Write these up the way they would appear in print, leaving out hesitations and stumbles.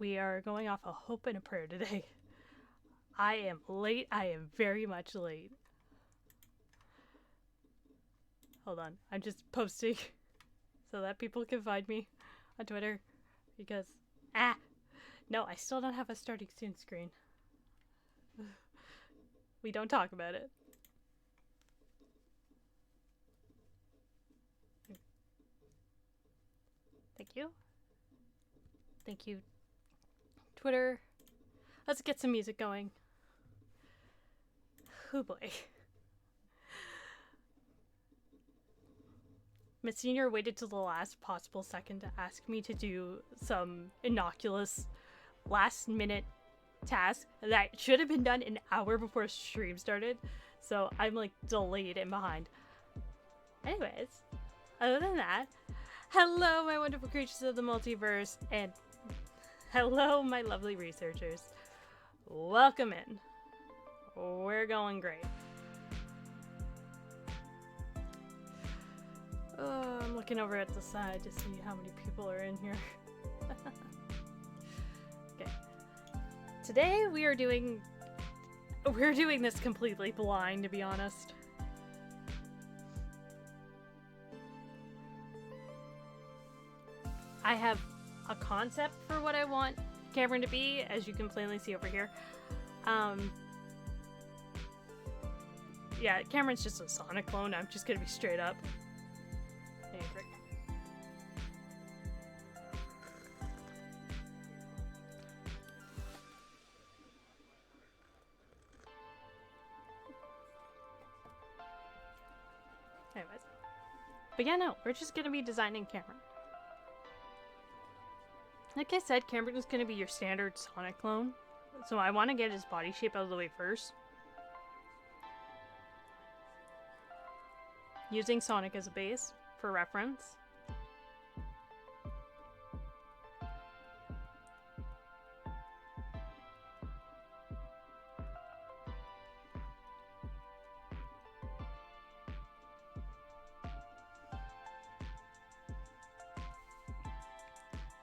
We are going off a hope and a prayer today. I am late. I am very much late. Hold on. I'm just posting so that people can find me on Twitter because... No, I still don't have a starting soon screen. We don't talk about it. Thank you. Thank you, Twitter. Let's get some music going. Oh boy. Miss Senior waited till the last possible second to ask me to do some innocuous last minute task that should have been done an hour before stream started. So I'm like delayed and behind. Anyways, other than that, hello my wonderful creatures of the multiverse, and hello my lovely researchers. Welcome in. We're going great. I'm looking over at the side to see how many people are in here. Okay. Today we're doing this completely blind, to be honest. I have a concept for what I want Cameron to be, as you can plainly see over here. Yeah, Cameron's just a Sonic clone. I'm just gonna be straight up. Anyways. But yeah, no, we're just gonna be designing Cameron. Like I said, Cameron is gonna be your standard Sonic clone. So I want to get his body shape out of the way first. Using Sonic as a base for reference.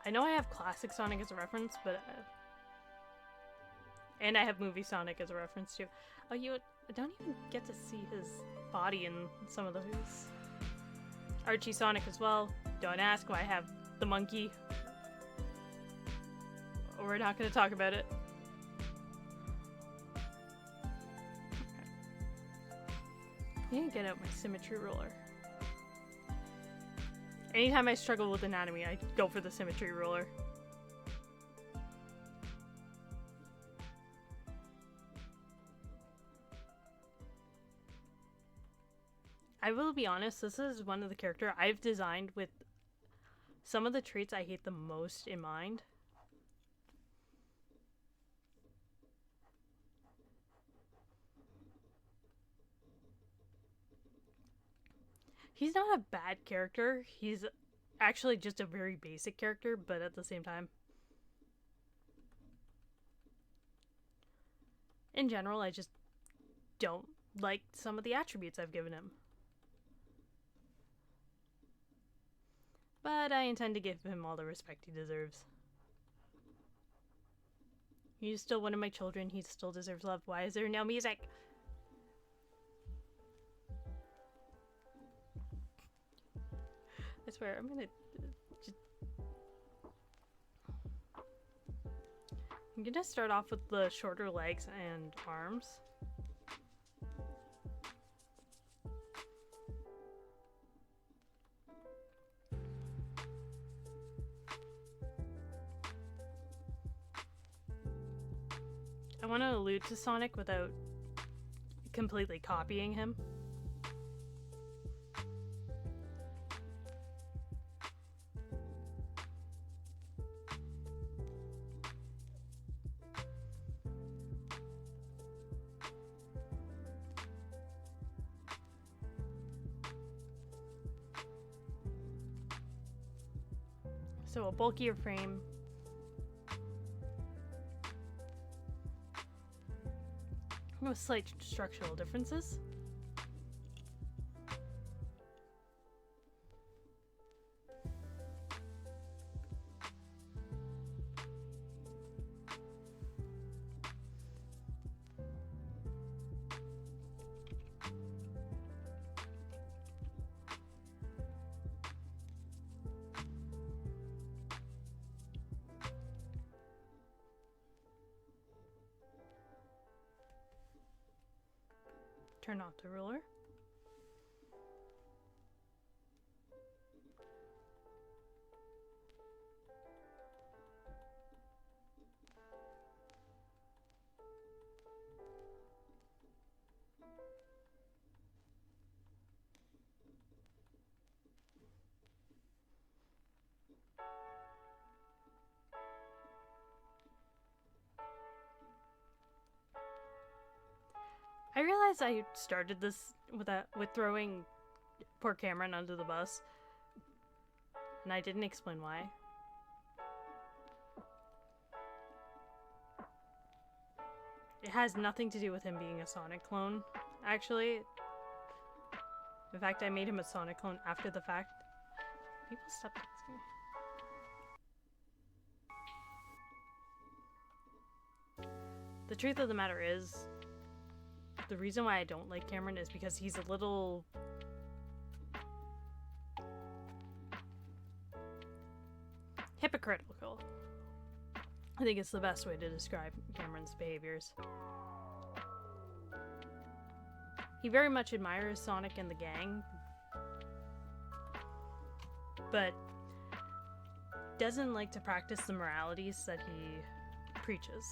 I know I have classic Sonic as a reference, but and I have movie Sonic as a reference too. Oh, I don't even get to see his body in some of those. Archie Sonic as well. Don't ask why I have the monkey. We're not going to talk about it. I need to get out my symmetry ruler. Anytime I struggle with anatomy, I go for the symmetry ruler. I will be honest, this is one of the characters I've designed with some of the traits I hate the most in mind. He's not a bad character. He's actually just a very basic character, but at the same time, in general, I just don't like some of the attributes I've given him. But I intend to give him all the respect he deserves. He's still one of my children. He still deserves love. Why is there no music? I swear, I'm gonna start off with the shorter legs and arms. I want to allude to Sonic without completely copying him. So a bulkier frame. With slight structural differences. Turn off the ruler. I realized I started this with throwing poor Cameron under the bus, and I didn't explain why. It has nothing to do with him being a Sonic clone, actually. In fact, I made him a Sonic clone after the fact. People stop asking. The truth of the matter is, the reason why I don't like Cameron is because he's a little... hypocritical. I think it's the best way to describe Cameron's behaviors. He very much admires Sonic and the gang, but doesn't like to practice the moralities that he preaches.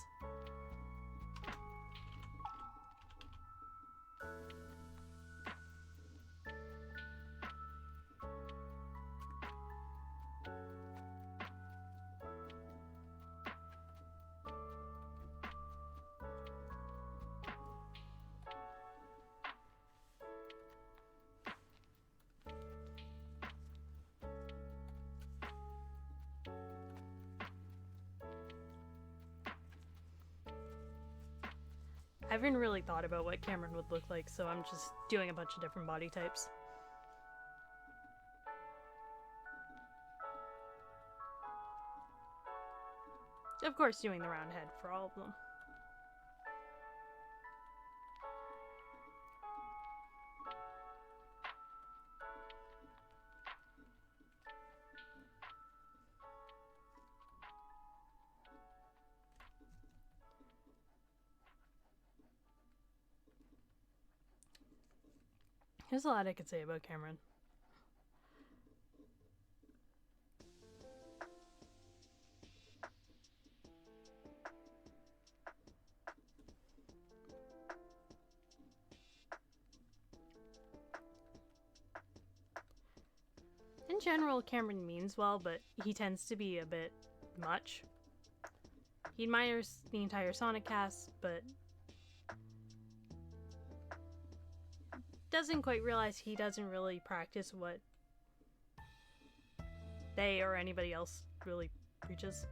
I haven't really thought about what Cameron would look like, so I'm just doing a bunch of different body types. Of course, doing the round head for all of them. There's a lot I could say about Cameron. In general, Cameron means well, but he tends to be a bit much. He admires the entire Sonic cast, but doesn't quite realize he doesn't really practice what they or anybody else really preaches.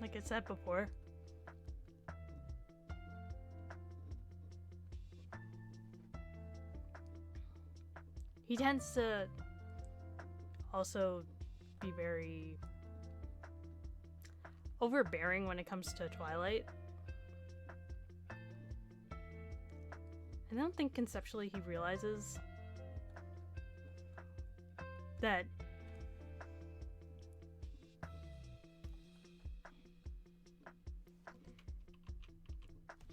Like I said before. He tends to also be very overbearing when it comes to Twilight. I don't think conceptually he realizes that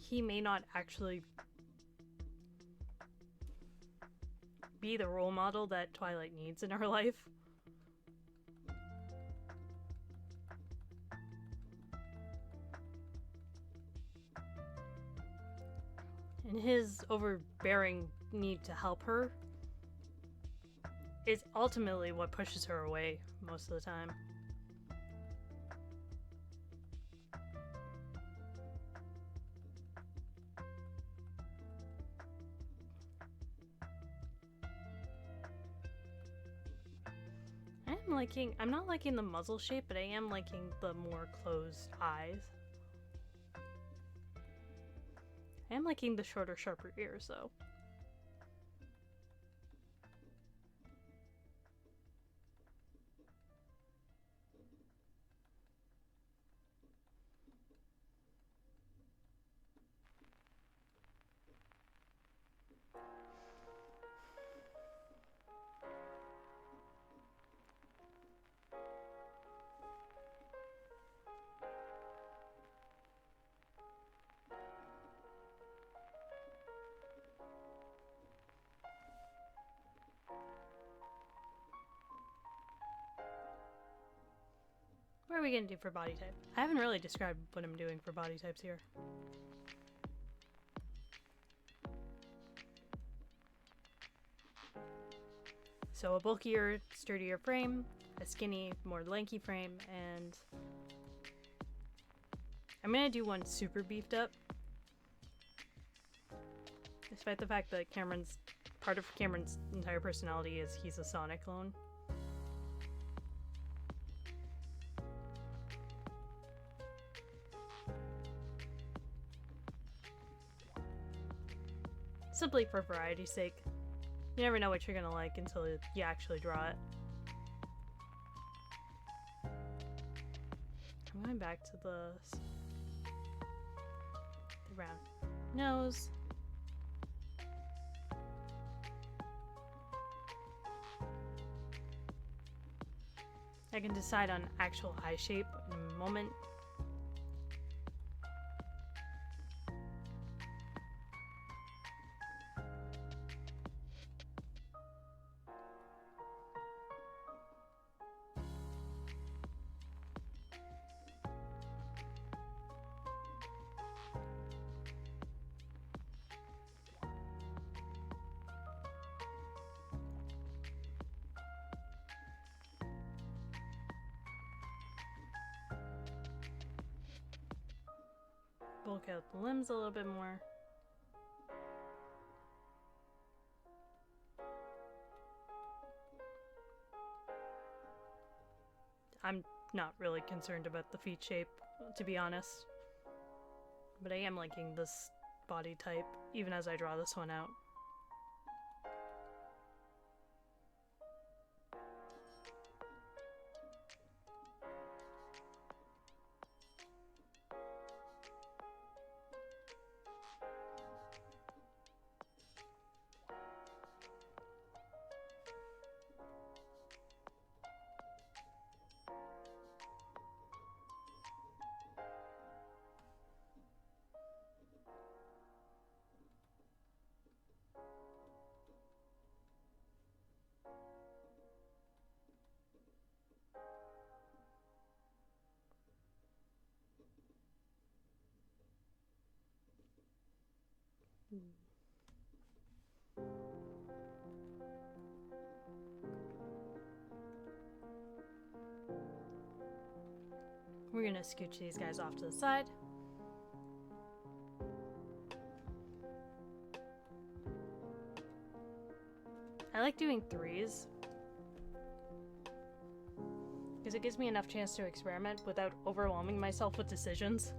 he may not actually be the role model that Twilight needs in her life. And his overbearing need to help her is ultimately what pushes her away most of the time. I'm not liking the muzzle shape, but I am liking the more closed eyes. I am liking the shorter, sharper ears, though. we gonna do for body type? I haven't really described what I'm doing for body types here. So a bulkier, sturdier frame, a skinny, more lanky frame, and I'm gonna do one super beefed up. Despite the fact that part of Cameron's entire personality is he's a Sonic clone. Simply for variety's sake. You never know what you're gonna like until you actually draw it. I'm going back to the round nose. I can decide on actual eye shape in a moment. Bulk out the limbs a little bit more. I'm not really concerned about the feet shape, to be honest. But I am liking this body type, even as I draw this one out. We're gonna scooch these guys off to the side. I like doing threes because it gives me enough chance to experiment without overwhelming myself with decisions.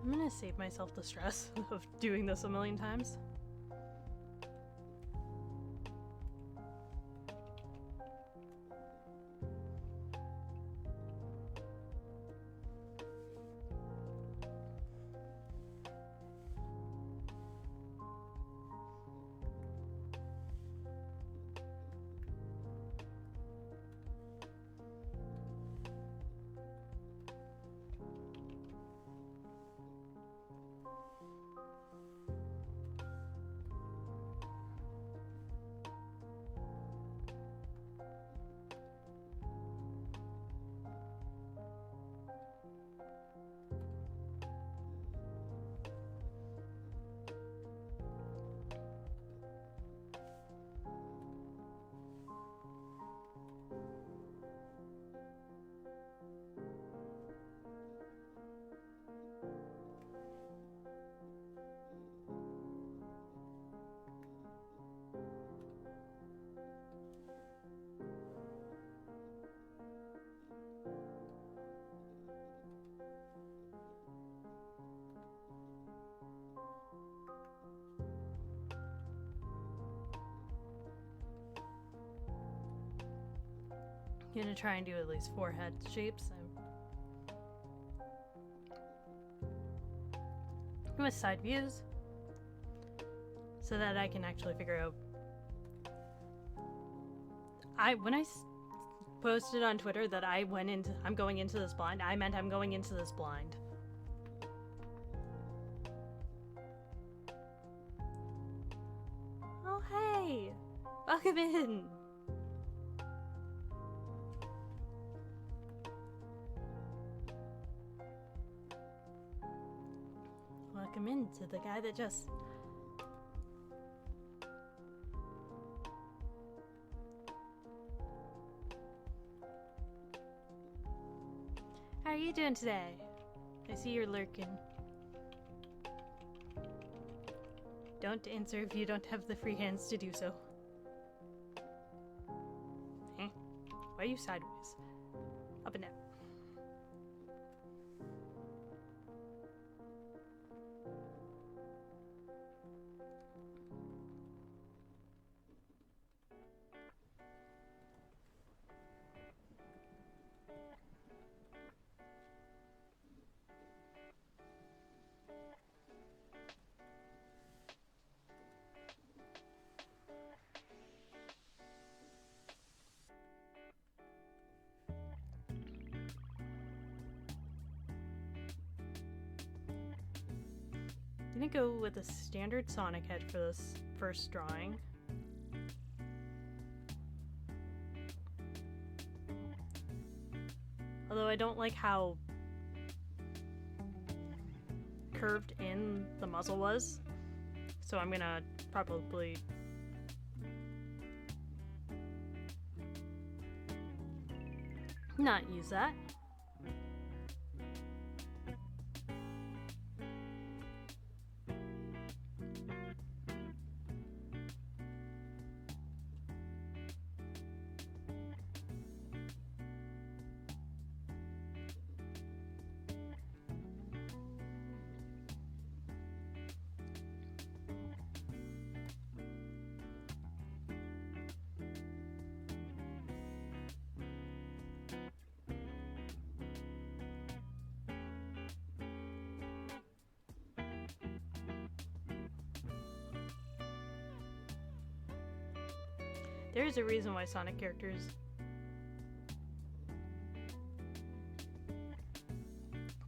I'm gonna save myself the stress of doing this a million times. I'm gonna try and do at least 4 head shapes. With side views. so that I can actually figure out. When I posted on Twitter that I'm going into this blind, I meant I'm going into this blind. Oh hey! Welcome in! Welcome in to the guy that just... How are you doing today? I see you're lurking. Don't answer if you don't have the free hands to do so. Eh? Why are you sideways? Up and down. I'm gonna go with a standard Sonic head for this first drawing. Although I don't like how curved in the muzzle was, so I'm gonna probably not use that. There is a reason why Sonic characters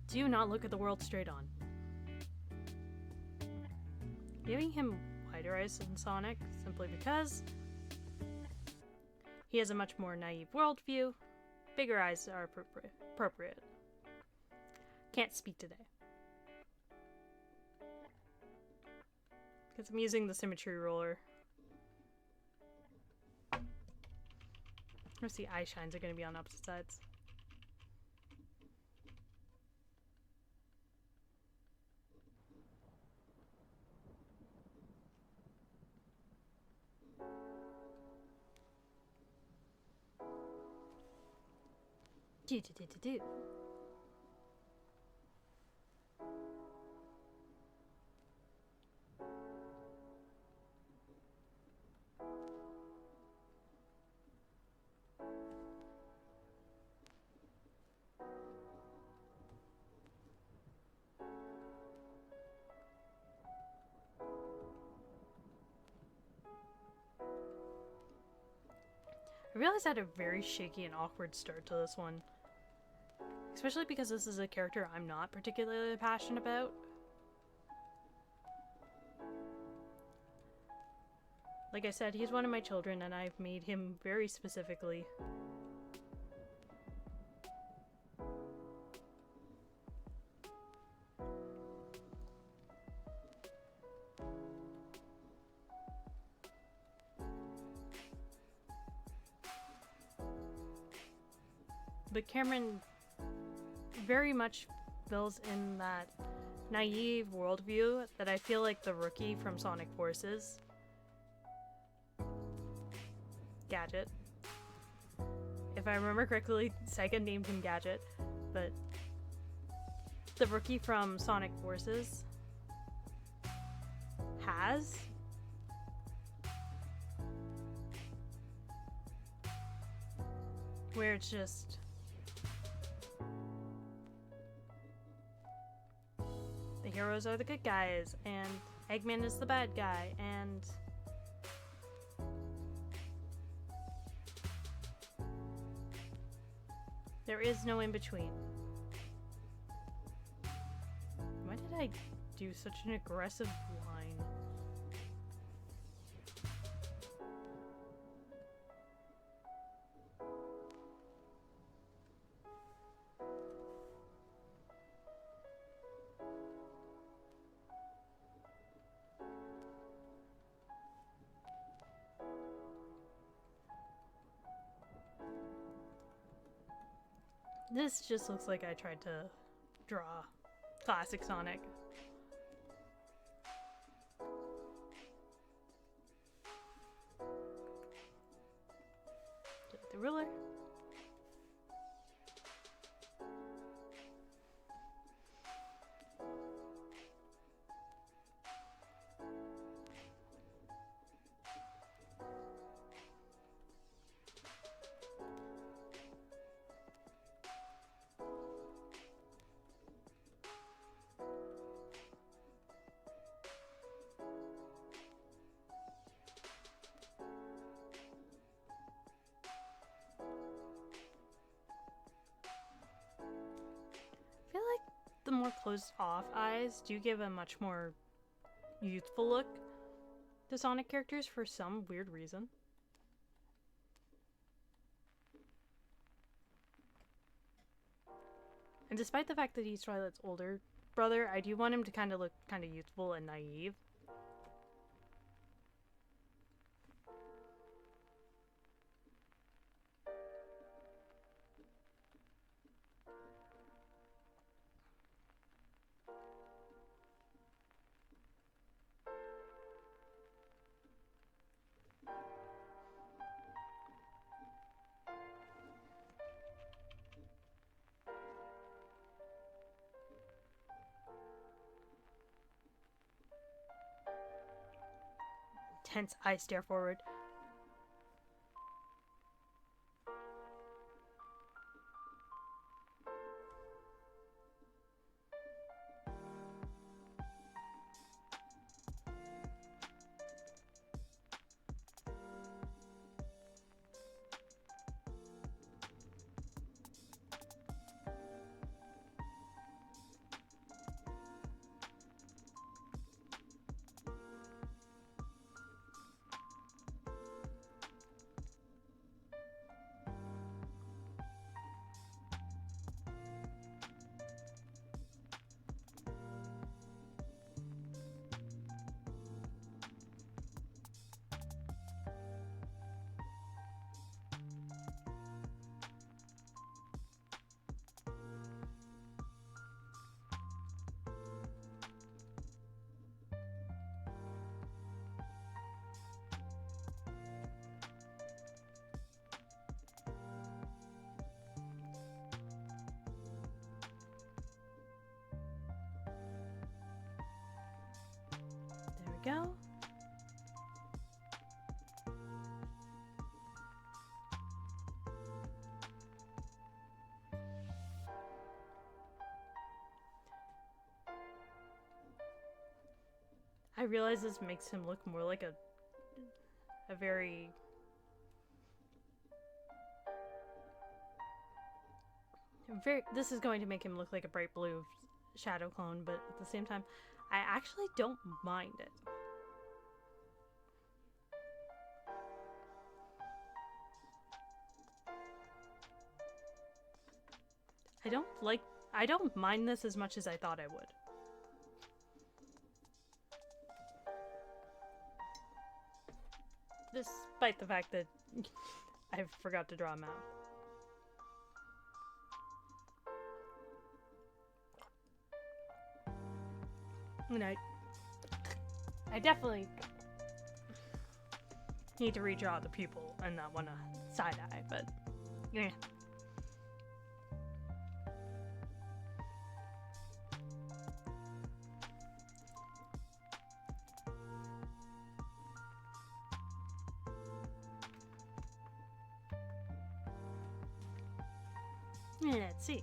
do not look at the world straight on. Giving him wider eyes than Sonic simply because he has a much more naive worldview. Bigger eyes are appropriate. Can't speak today. Because I'm using the symmetry roller. Of course, the eye shines are going to be on opposite sides. Do. I realized I had a very shaky and awkward start to this one. Especially because this is a character I'm not particularly passionate about. Like I said, he's one of my children and I've made him very specifically. But Cameron very much fills in that naive worldview that I feel like the rookie from Sonic Forces, Gadget. If I remember correctly, Sega named him Gadget, but the rookie from Sonic Forces has. Where it's just the heroes are the good guys, and Eggman is the bad guy, and there is no in between. Why did I do such an aggressive line? This just looks like I tried to draw classic Sonic. Get the ruler. I feel like the more closed off eyes do give a much more youthful look to Sonic characters for some weird reason. And despite the fact that he's Twilight's older brother, I do want him to kind of look kind of youthful and naive. Tense eyes stare forward. There we go. I realize this makes him look more like a very this is going to make him look like a bright blue shadow clone, but at the same time, I actually don't mind it. I don't mind this as much as I thought I would. Despite the fact that I forgot to draw a map. And I definitely need to redraw the pupil and not want a side eye, but yeah. Let's see.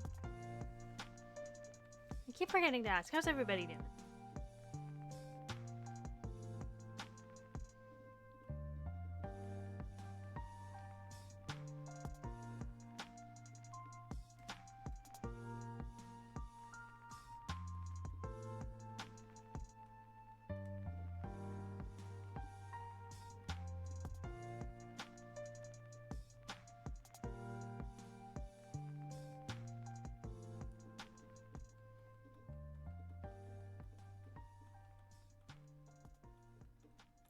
I keep forgetting to ask, how's everybody doing?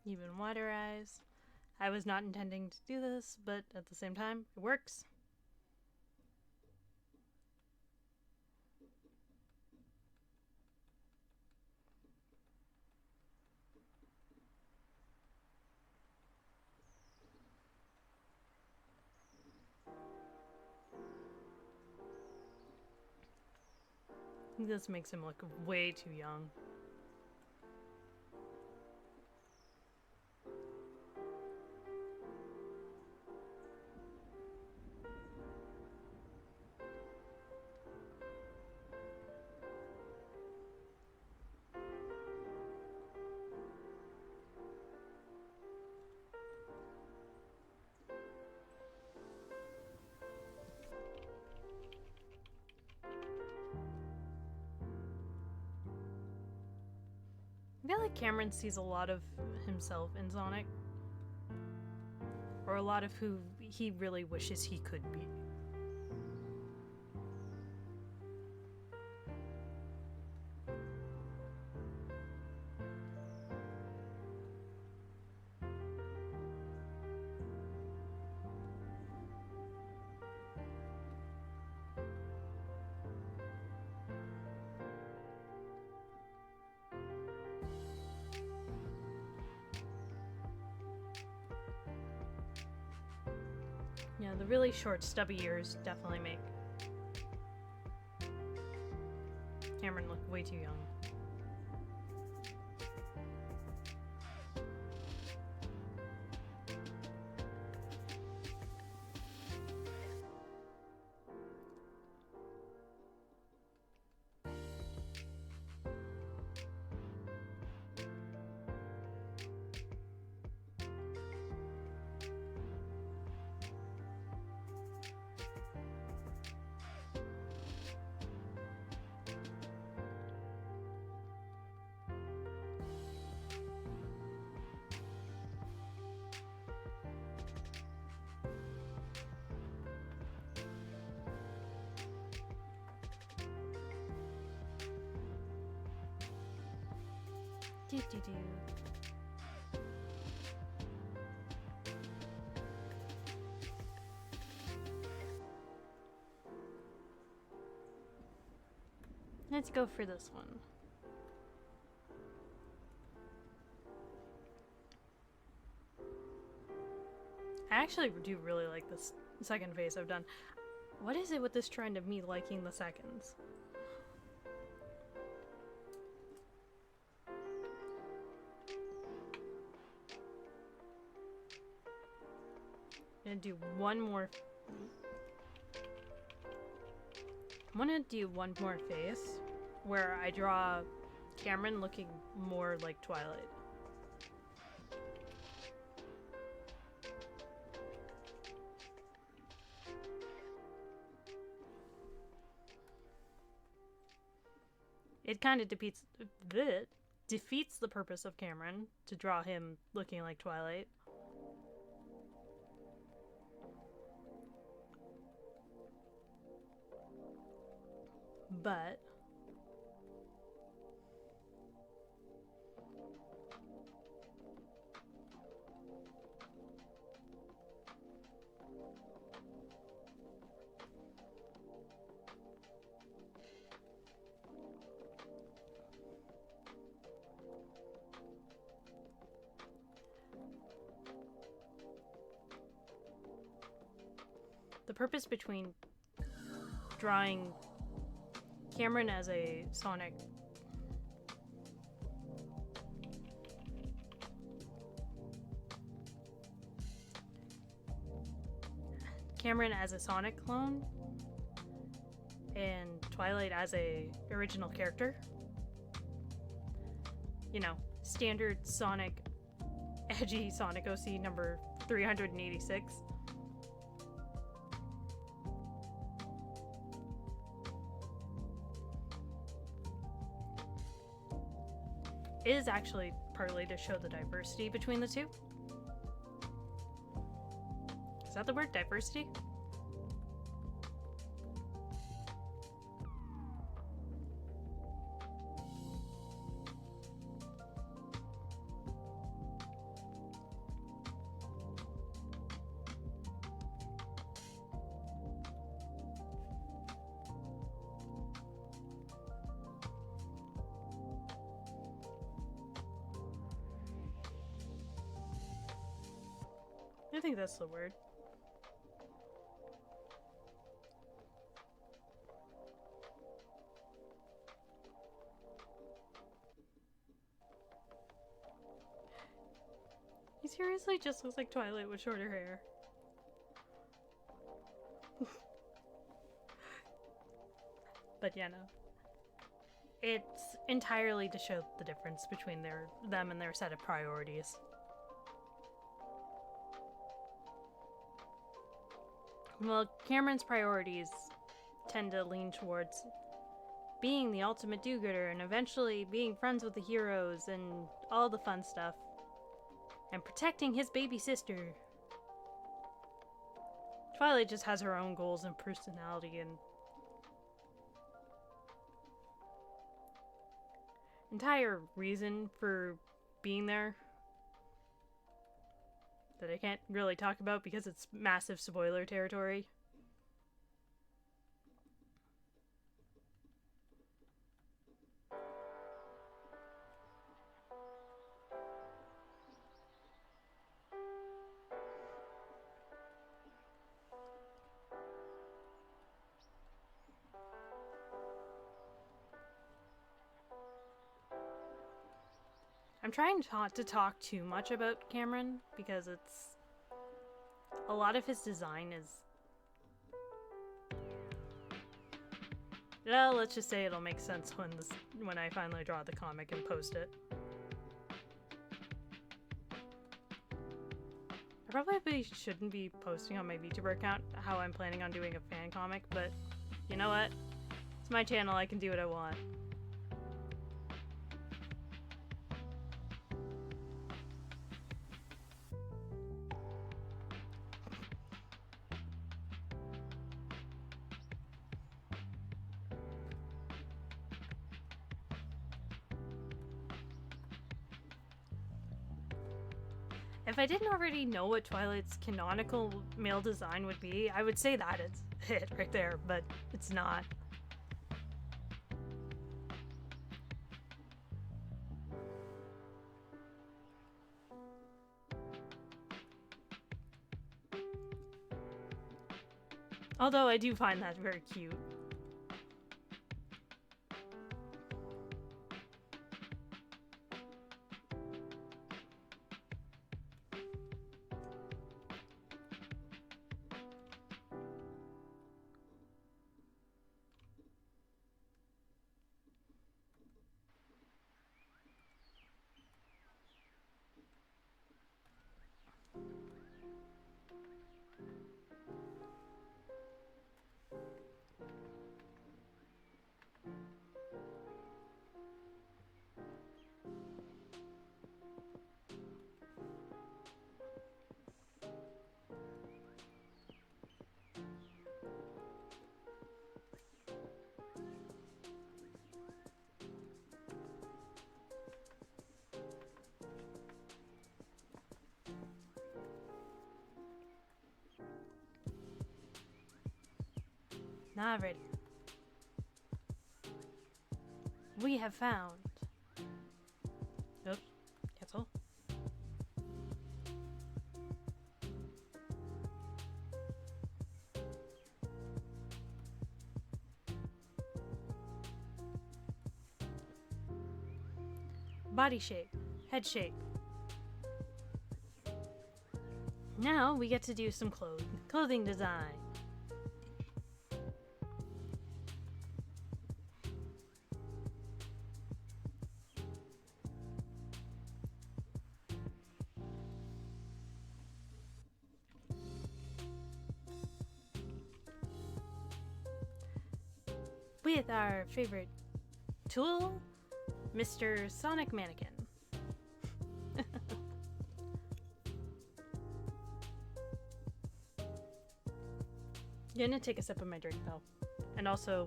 Even wider eyes. I was not intending to do this, but at the same time, it works. This makes him look way too young. I feel like Cameron sees a lot of himself in Sonic. Or a lot of who he really wishes he could be. Yeah, the really short, stubby ears definitely make Cameron look way too young. Let's go for this one. I actually do really like this second phase I've done. What is it with this trend of me liking the seconds? I'm gonna do one more. I'm gonna do one more face where I draw Cameron looking more like Twilight. It kind of defeats the purpose of Cameron to draw him looking like Twilight. But the purpose between drawing Cameron as a Sonic clone and Twilight as a original character. You know, standard Sonic, edgy Sonic OC number 386. Is actually partly to show the diversity between the two. Is that the word, diversity? I think that's the word. He seriously just looks like Twilight with shorter hair. But yeah, no. It's entirely to show the difference between them and their set of priorities. Well, Cameron's priorities tend to lean towards being the ultimate do-gooder and eventually being friends with the heroes and all the fun stuff. And protecting his baby sister. Twilight just has her own goals and personality and entire reason for being there that I can't really talk about because it's massive spoiler territory. I'm trying not to talk too much about Cameron because it's a lot of his design is, well, let's just say it'll make sense when I finally draw the comic and post it. I probably shouldn't be posting on my VTuber account how I'm planning on doing a fan comic, but you know what? It's my channel, I can do what I want. If I didn't already know what Twilight's canonical male design would be, I would say that it's it right there, but it's not. Although I do find that very cute. Alrighty. We have found. Oops, cancel. Body shape, head shape. Now we get to do some clothing design. With our favorite tool, Mr. Sonic Mannequin. Gonna take a sip of my drink though, and also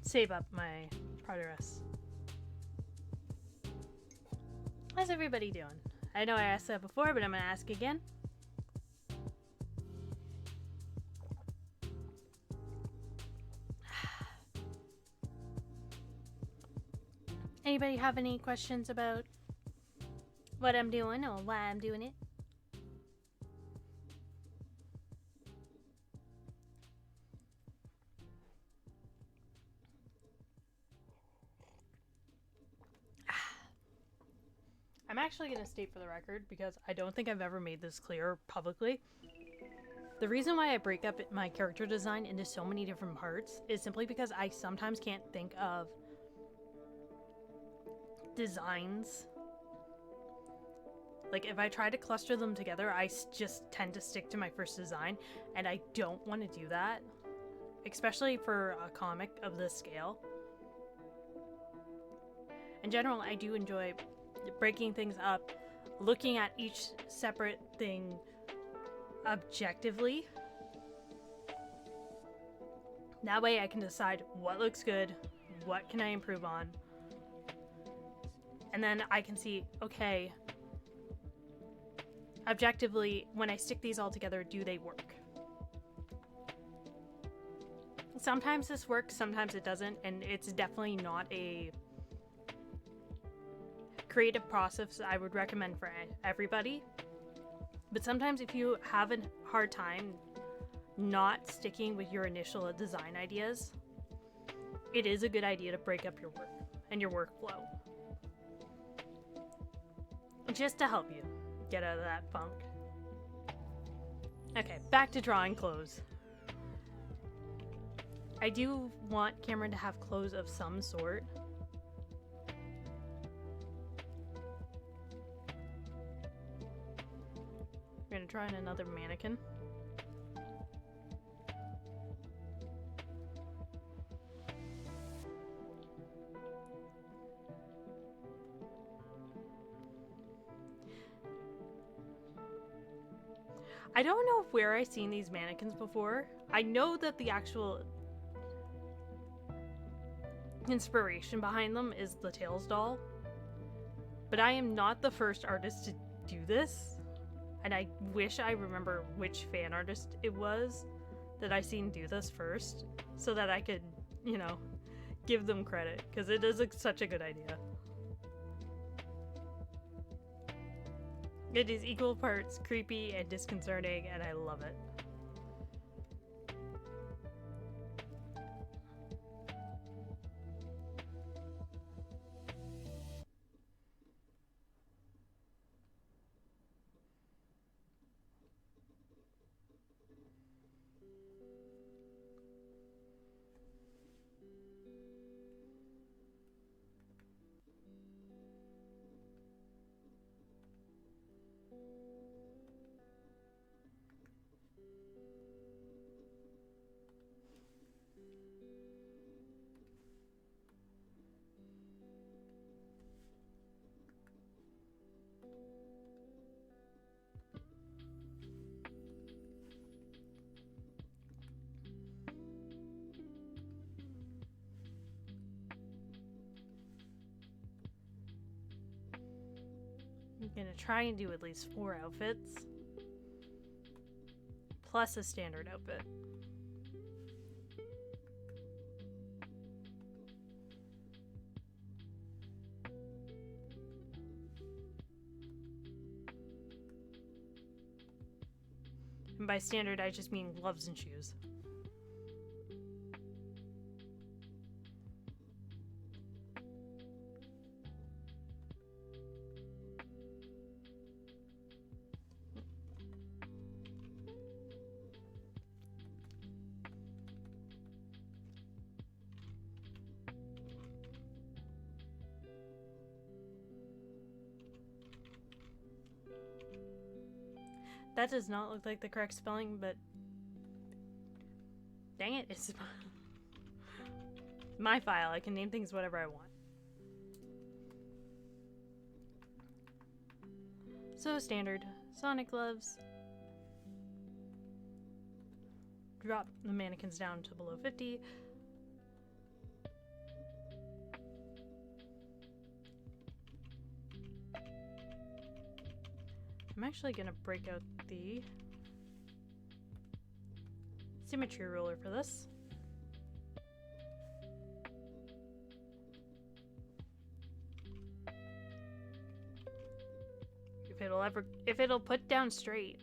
save up my progress. How's everybody doing? I know I asked that before, but I'm gonna ask again. Anybody have any questions about what I'm doing or why I'm doing it. I'm actually going to state for the record, because I don't think I've ever made this clear publicly. The reason why I break up my character design into so many different parts is simply because I sometimes can't think of designs. Like, if I try to cluster them together, I just tend to stick to my first design, and I don't want to do that, especially for a comic of this scale. In general, I do enjoy breaking things up, looking at each separate thing objectively. That way I can decide what looks good, what can I improve on, and then I can see, okay, objectively, when I stick these all together, do they work? Sometimes this works, sometimes it doesn't, and it's definitely not a creative process I would recommend for everybody. But sometimes if you have a hard time not sticking with your initial design ideas, it is a good idea to break up your work and your workflow. Just to help you get out of that funk. Okay, back to drawing clothes. I do want Cameron to have clothes of some sort. We're gonna try on another mannequin. I don't know where I've seen these mannequins before. I know that the actual inspiration behind them is the Tails doll, but I am not the first artist to do this. And I wish I remember which fan artist it was that I seen do this first, so that I could, you know, give them credit, because it is such a good idea. It is equal parts creepy and disconcerting, and I love it. I'm gonna try and do at least 4 outfits, plus a standard outfit. And by standard, I just mean gloves and shoes. That does not look like the correct spelling, but dang it, it's my file. I can name things whatever I want. So standard Sonic gloves. Drop the mannequins down to below 50. I'm actually gonna break out the symmetry ruler for this. it'll put down straight.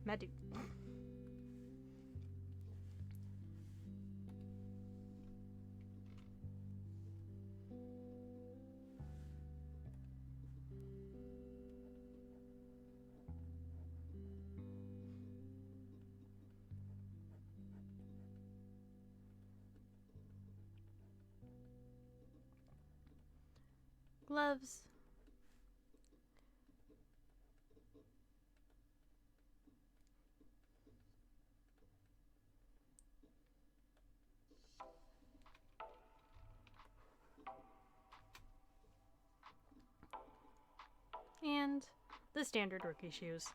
Madu. Gloves. And the standard rookie shoes.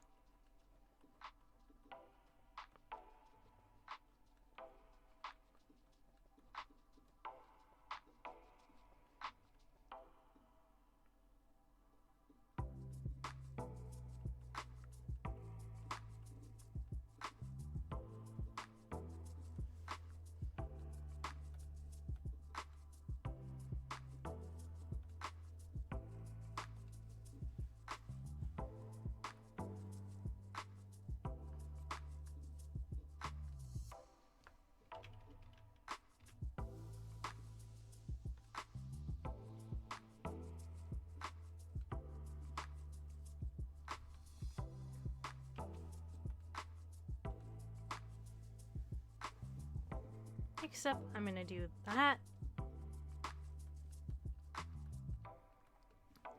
Except I'm gonna do that.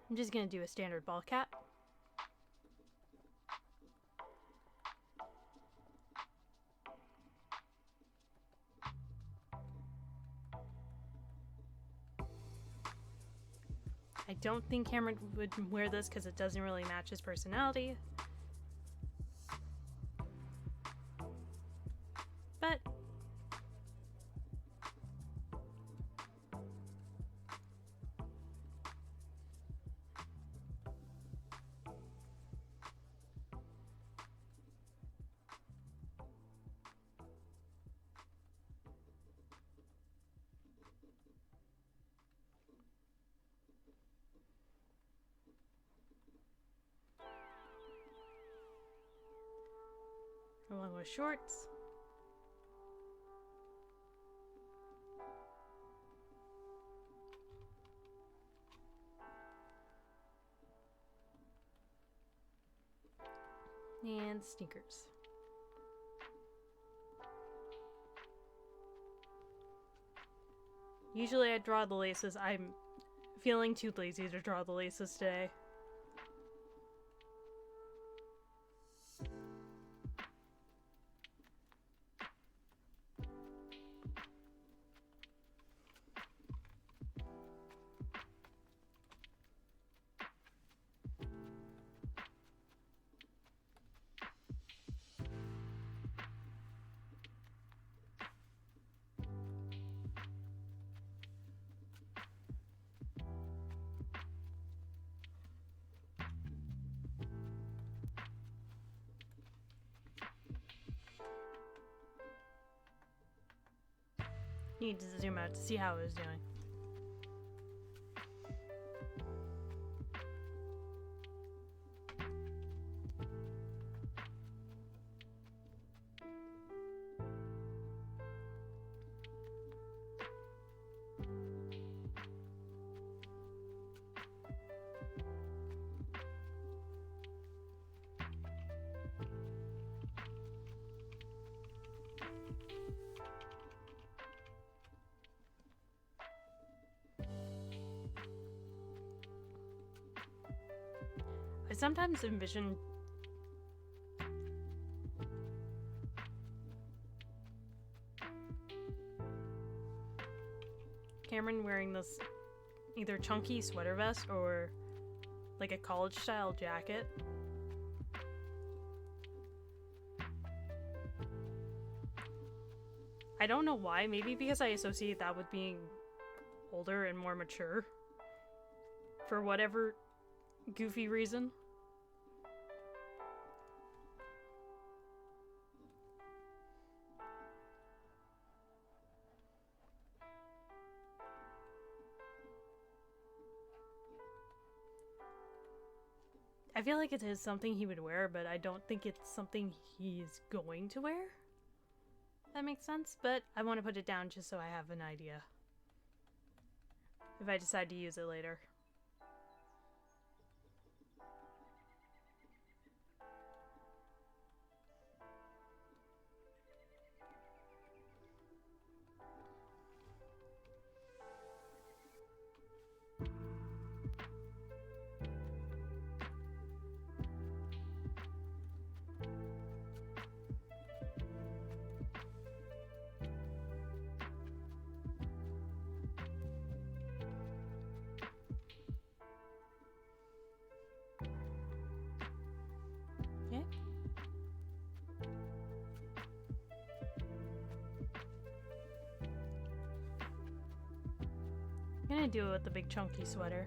I'm just gonna do a standard ball cap. I don't think Cameron would wear this because it doesn't really match his personality. But along with shorts. And sneakers. Usually I draw the laces. I'm feeling too lazy to draw the laces today. Need to zoom out to see how it was doing. I sometimes envision Cameron wearing this either chunky sweater vest or like a college style jacket. I don't know why, maybe because I associate that with being older and more mature. For whatever goofy reason. I feel like it is something he would wear, but I don't think it's something he's going to wear. That makes sense, but I want to put it down just so I have an idea. If I decide to use it later. Okay. I'm gonna do it with the big chunky sweater.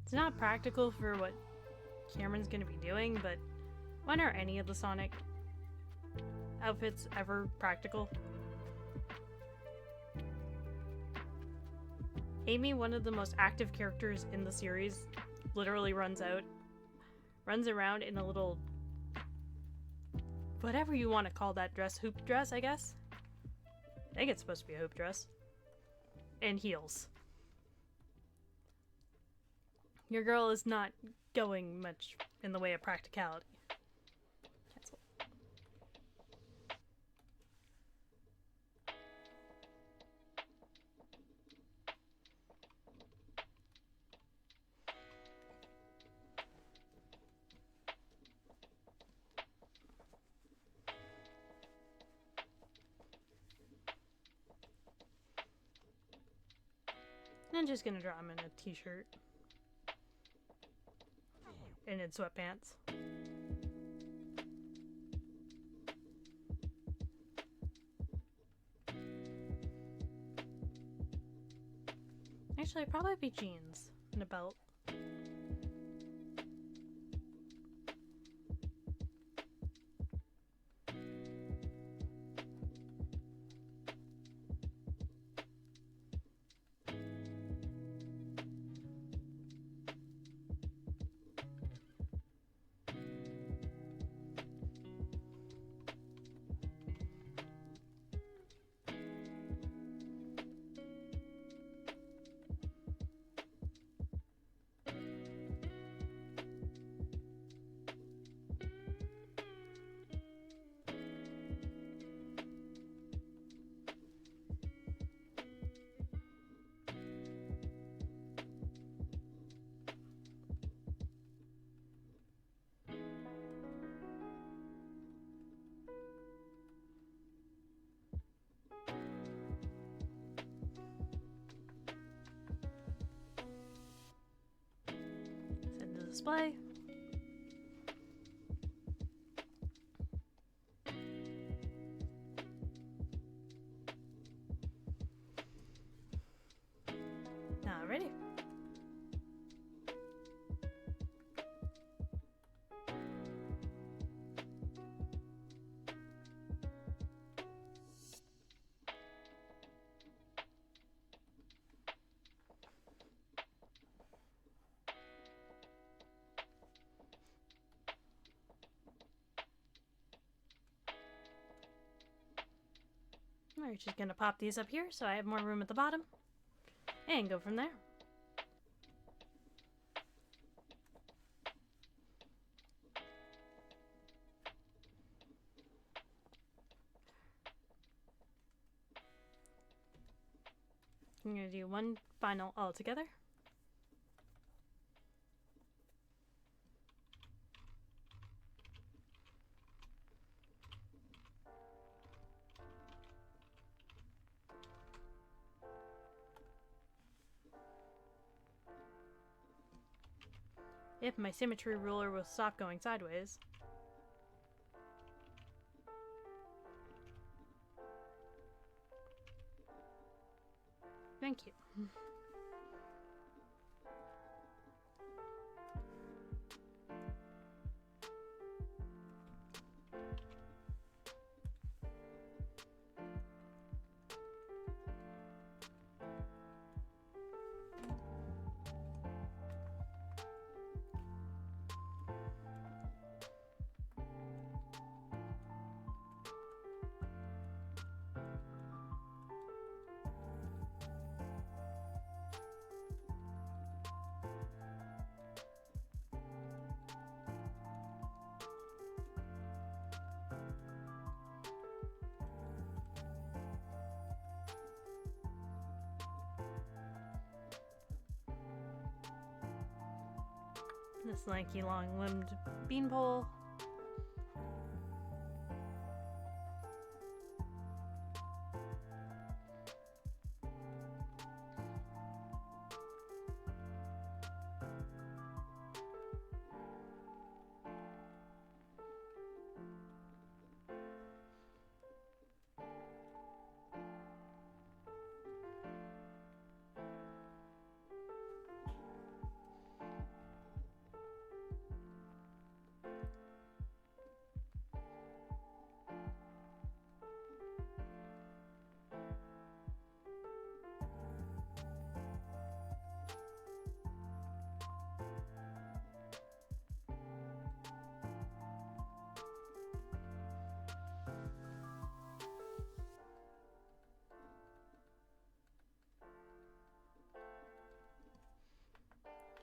It's not practical for what Cameron's gonna be doing, but when are any of the Sonic outfits ever practical? Amy, one of the most active characters in the series, literally runs around in a little, whatever you want to call that dress, hoop dress, I guess? I think it's supposed to be a hoop dress. And heels. Your girl is not going much in the way of practicality. Cancel. I'm just gonna draw him in a t-shirt. And in sweatpants. Actually, it'd probably be jeans and a belt. Send to display. Alrighty. We're just gonna pop these up here so I have more room at the bottom and go from there. I'm gonna do one final all together. If my symmetry ruler will stop going sideways. Thank you. This lanky, long-limbed beanpole.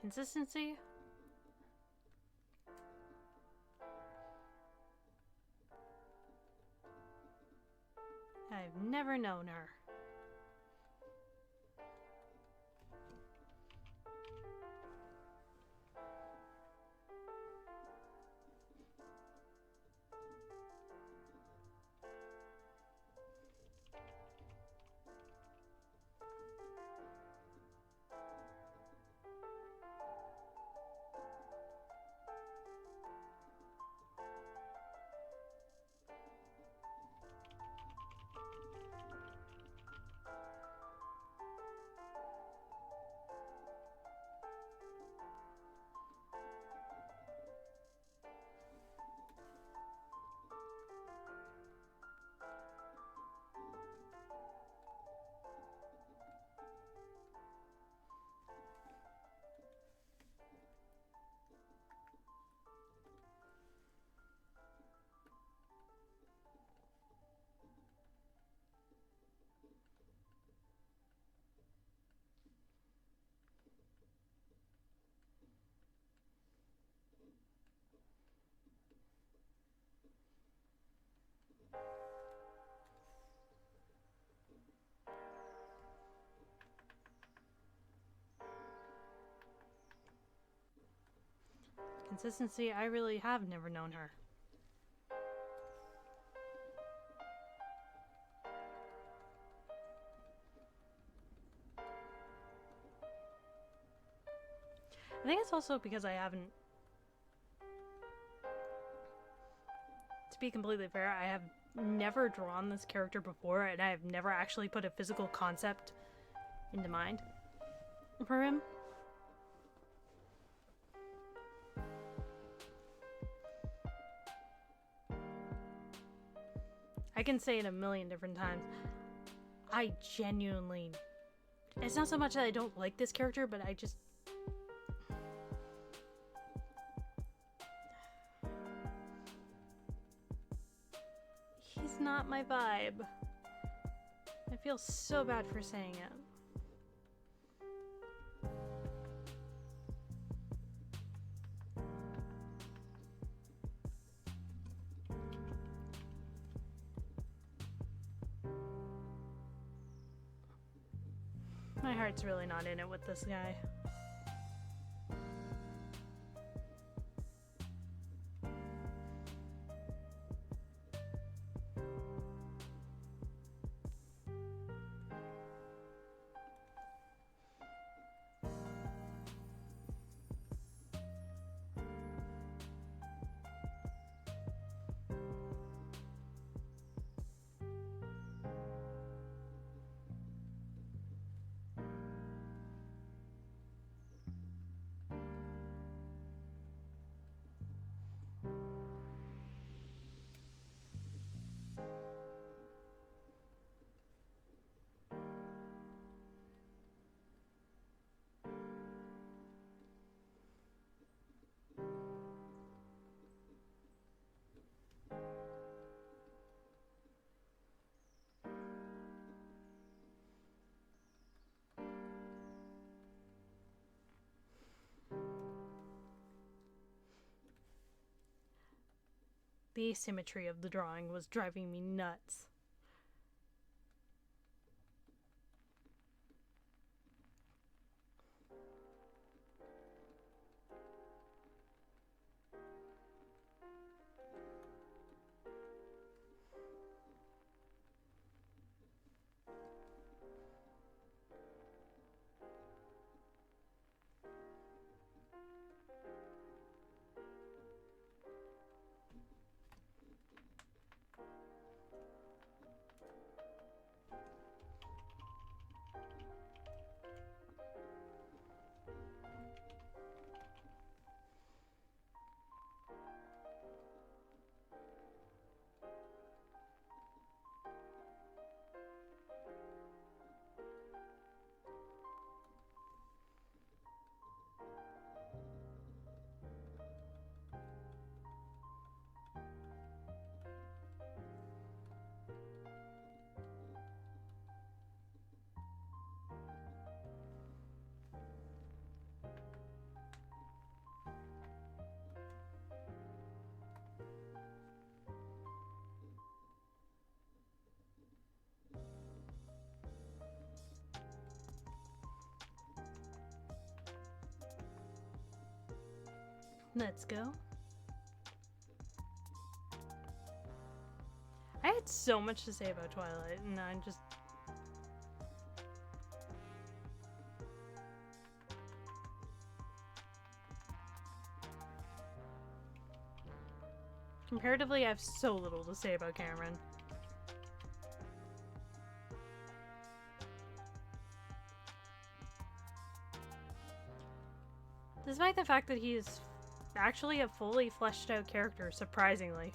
Consistency? I've never known her. Consistency, I really have never known her. I think it's also because I haven't... To be completely fair, I have never drawn this character before, and I have never actually put a physical concept into mind for him. I can say it a million different times. I genuinely... It's not so much that I don't like this character, but I just... He's not my vibe. I feel so bad for saying it. My heart's really not in it with this guy. The asymmetry of the drawing was driving me nuts. Let's go. I had so much to say about Twilight, and I'm just... Comparatively, I have so little to say about Cameron. Despite the fact that he is actually a fully fleshed out character, surprisingly.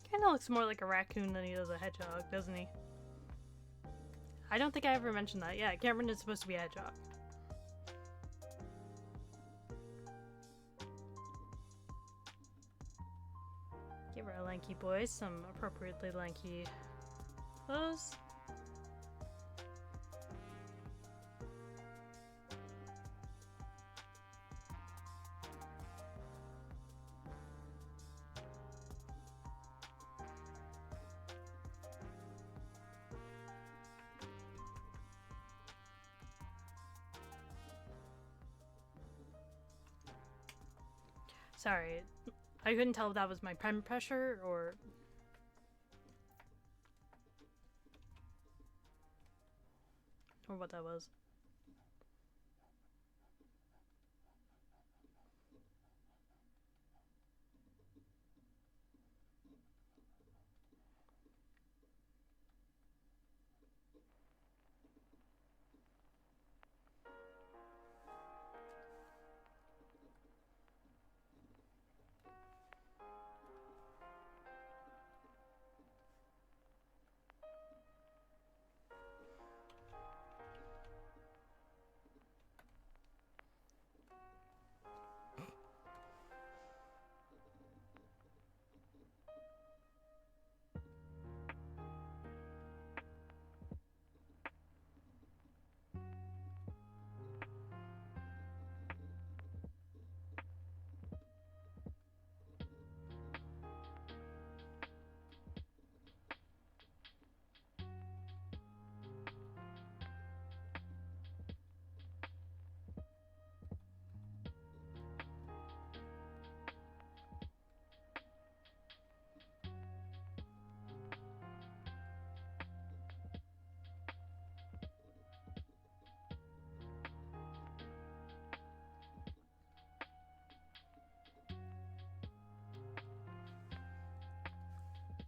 Kinda looks more like a raccoon than he does a hedgehog, doesn't he? I don't think I ever mentioned that. Yeah, Cameron is supposed to be a hedgehog. Give our lanky boys some appropriately lanky clothes. Sorry, I couldn't tell if that was my pen pressure or what that was.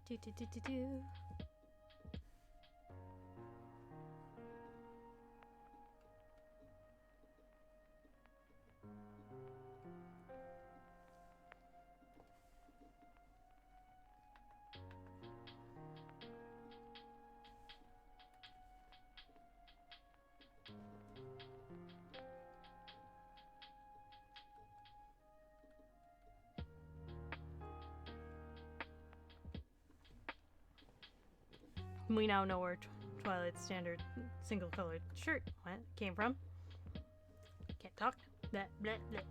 Do, do, do, do, do. We now know where Twilight's standard single-colored shirt came from. Can't talk. Blah, blah, blah.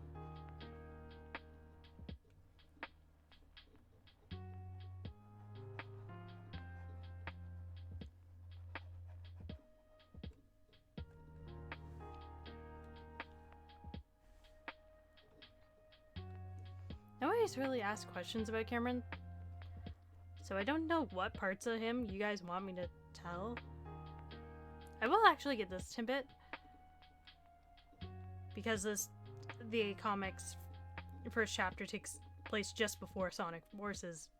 Nobody's really asked questions about Cameron, so I don't know what parts of him you guys want me to tell. I will actually get this tidbit, because the comic's first chapter takes place just before Sonic Forces.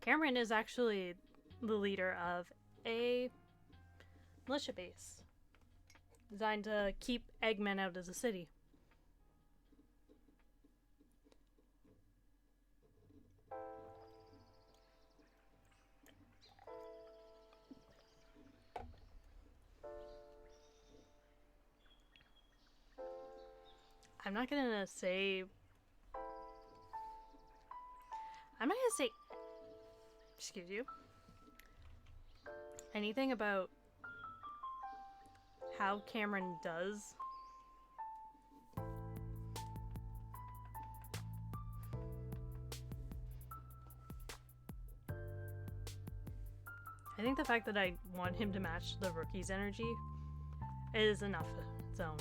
Cameron is actually the leader of a militia base designed to keep Eggman out of the city. I'm not gonna say, excuse you, anything about how Cameron does. I think the fact that I want him to match the rookie's energy is enough of its own.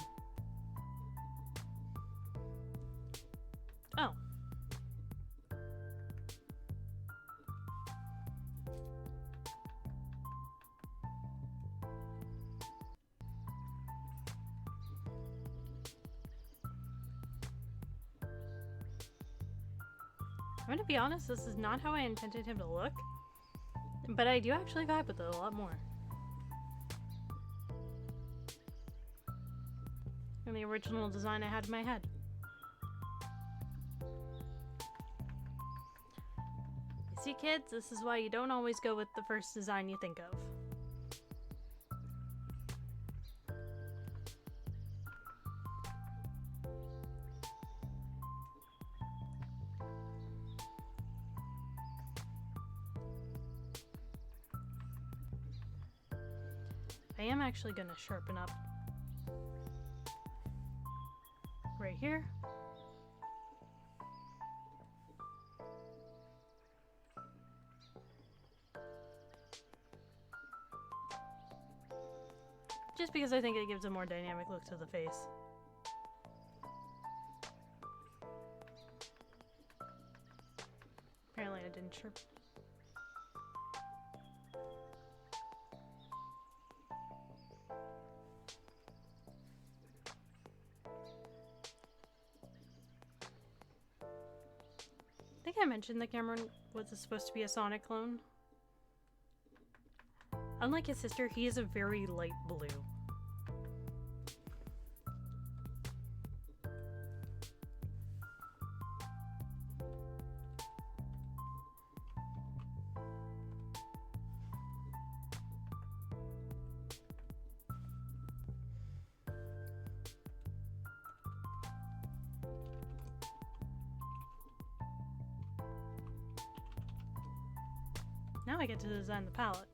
Oh. I'm gonna be honest, this is not how I intended him to look, but I do actually vibe with it a lot more than the original design I had in my head. You see, kids, this is why you don't always go with the first design you think of. I am actually going to sharpen up right here. Just because I think it gives a more dynamic look to the face. Apparently I didn't sharpen. I think I mentioned that Cameron was supposed to be a Sonic clone. Unlike his sister, he is a very light blue. Now I get to design the palette.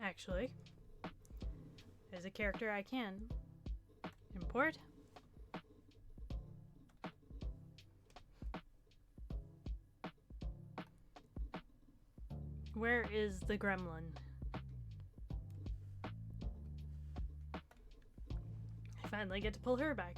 Actually, there's a character I can Import. Where is the gremlin? I finally get to pull her back.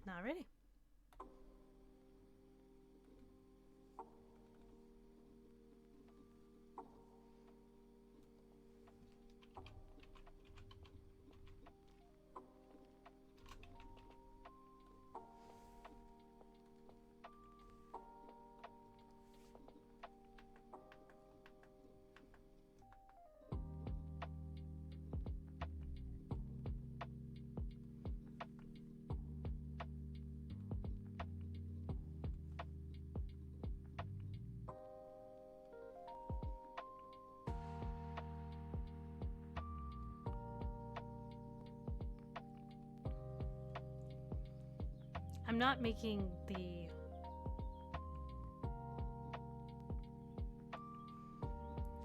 Not ready. I'm not making the...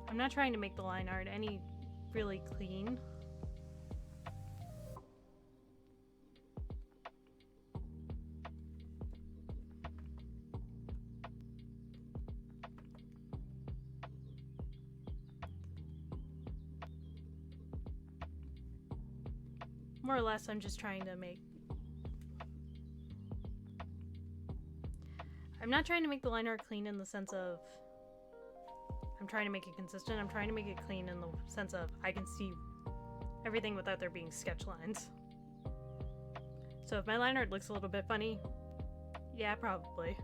I'm not trying to make the line art any really clean. More or less, I'm just trying to make... I'm not trying to make the line art clean in the sense of I'm trying to make it consistent. I'm trying to make it clean in the sense of I can see everything without there being sketch lines. So if my line art looks a little bit funny, yeah, probably.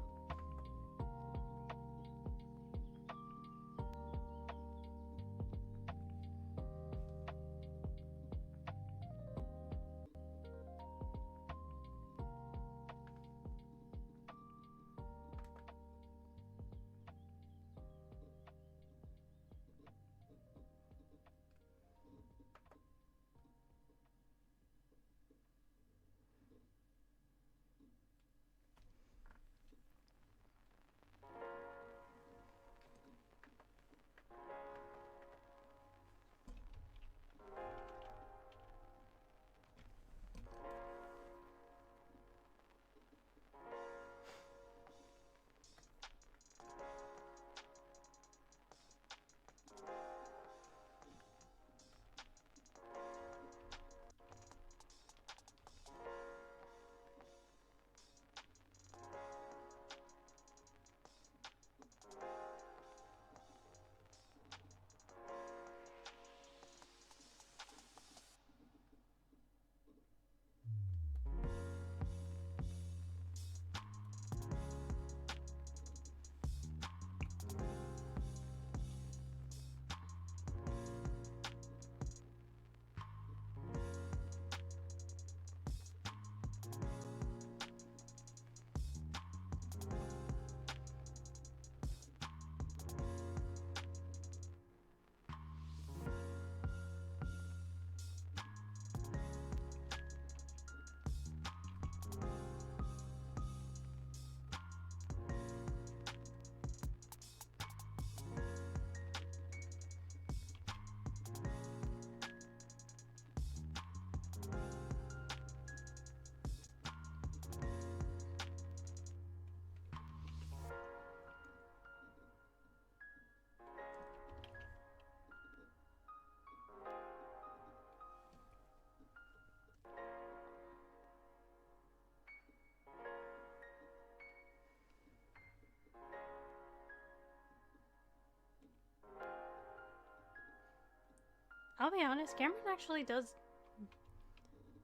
I'll be honest, Cameron actually does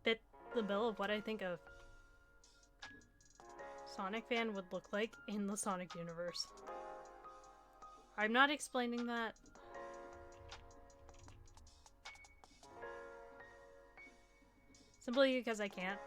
fit the bill of what I think a Sonic fan would look like in the Sonic universe. I'm not explaining that. Simply because I can't.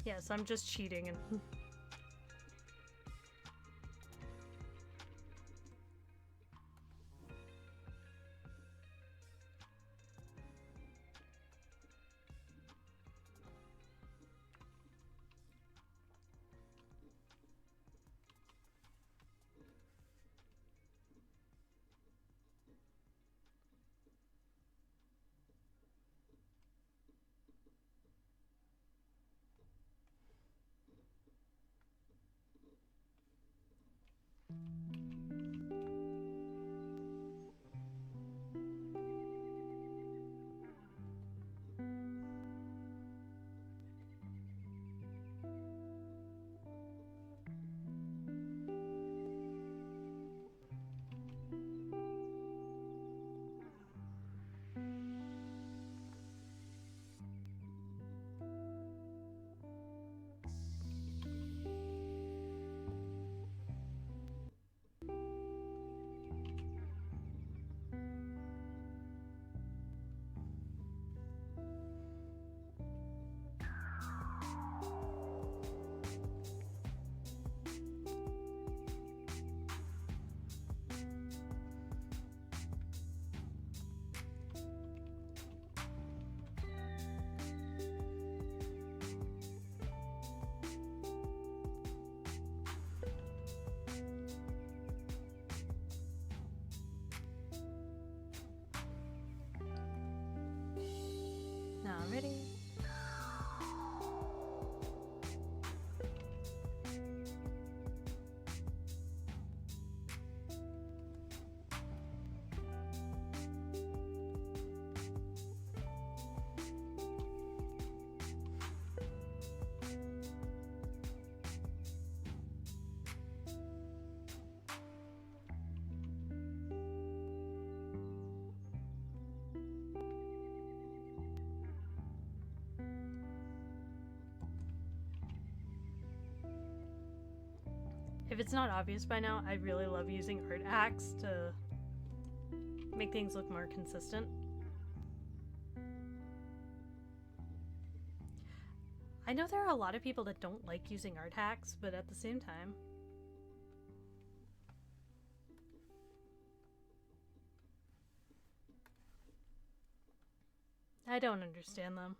Yes, I'm just cheating and not ready. If it's not obvious by now, I really love using art hacks to make things look more consistent. I know there are a lot of people that don't like using art hacks, but at the same time, I don't understand them.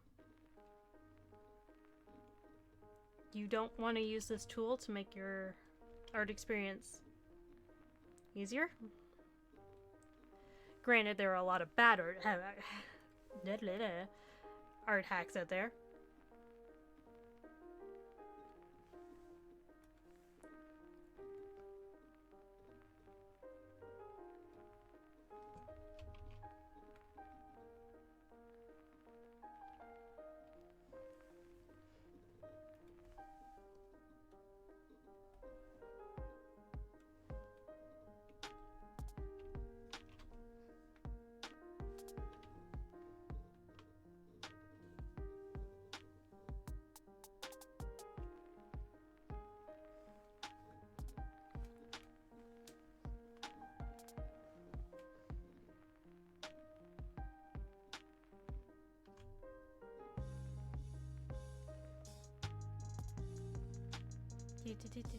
You don't want to use this tool to make your art experience easier? Granted, there are a lot of bad art hacks out there.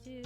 Do.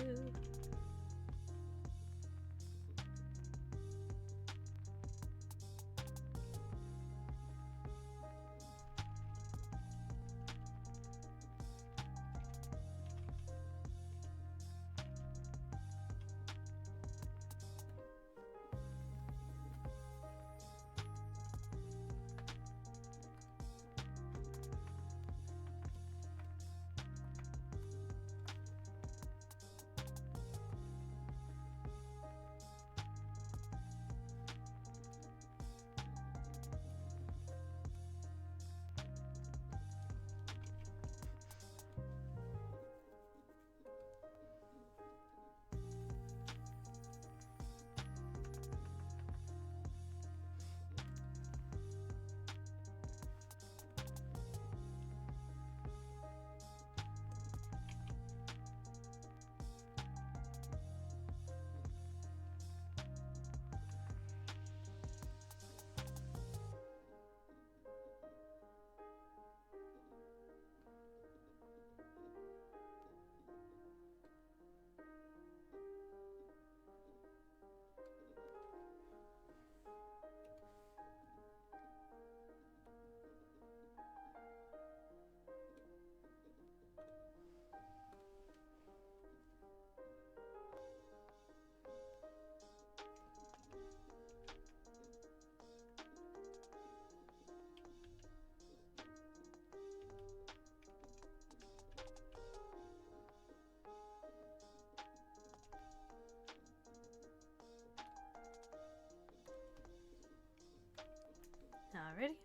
already?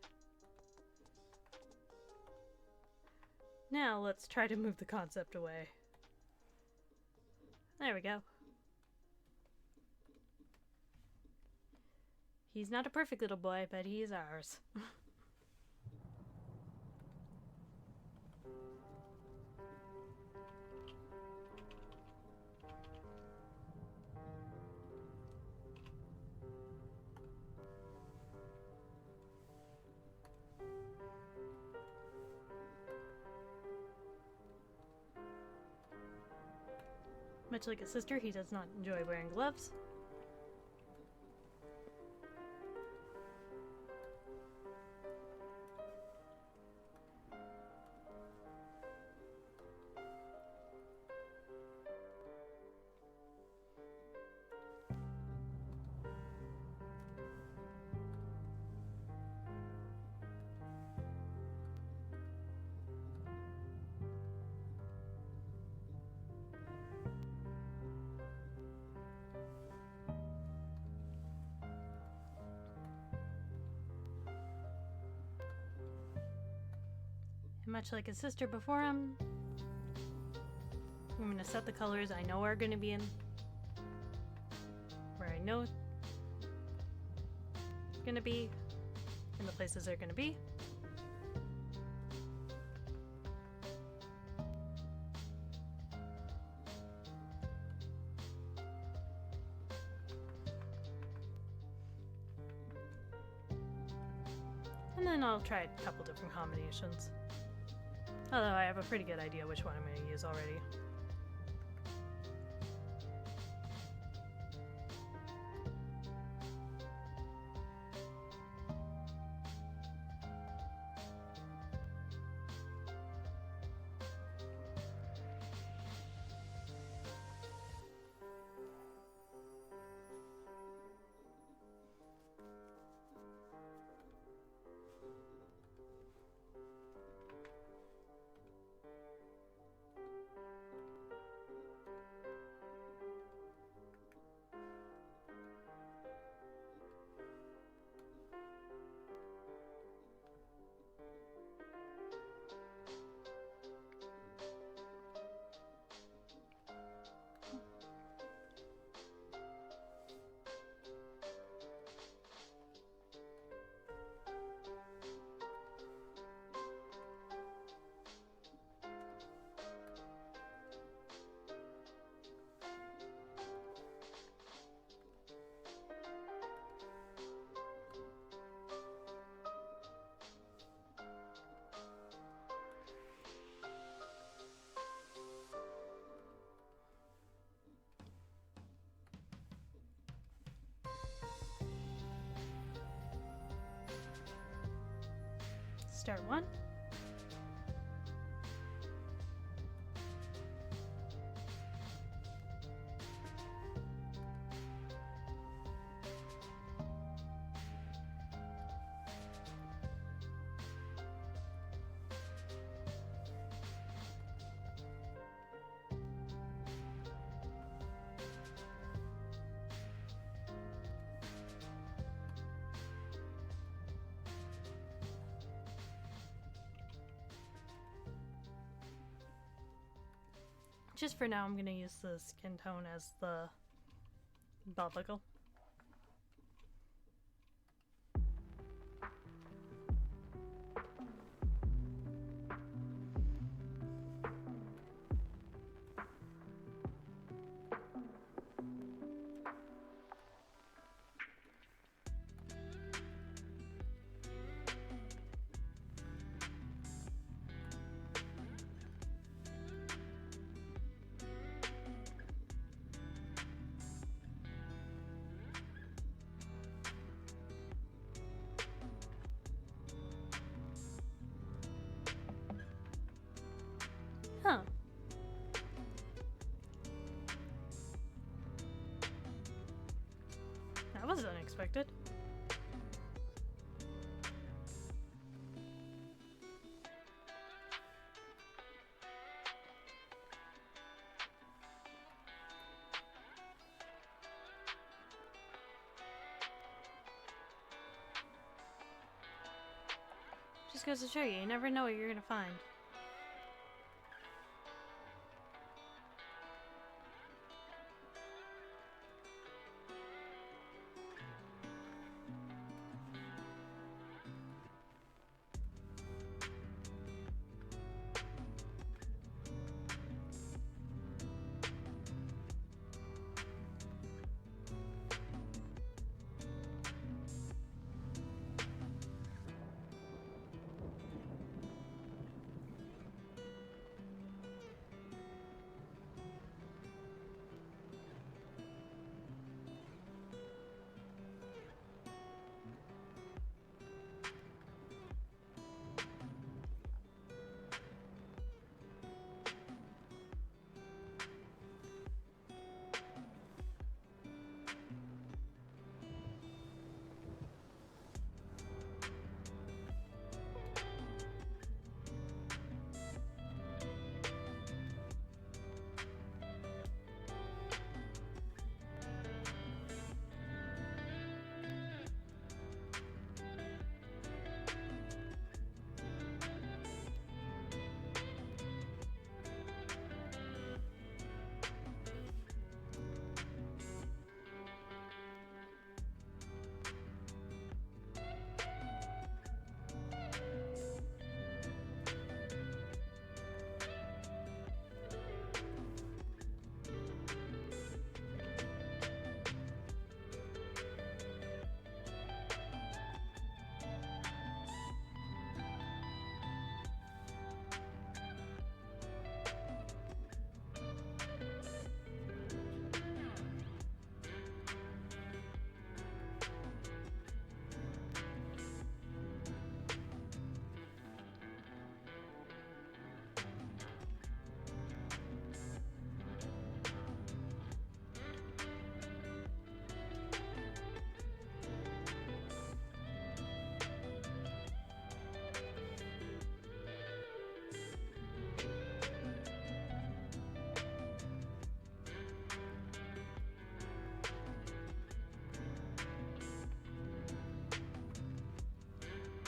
Now let's try to move the concept away. There we go. He's not a perfect little boy, but he is ours. Much like his sister, he does not enjoy wearing gloves. And much like his sister before him, I'm going to set the colors I know are going to be in where I know it's going to be, in the places they're going to be. And then I'll try a couple different combinations. Although I have a pretty good idea which one I'm going to use already. Start one. Just for now, I'm going to use the skin tone as the belt buckle. Huh. That was unexpected. Just goes to show you, you never know what you're gonna find.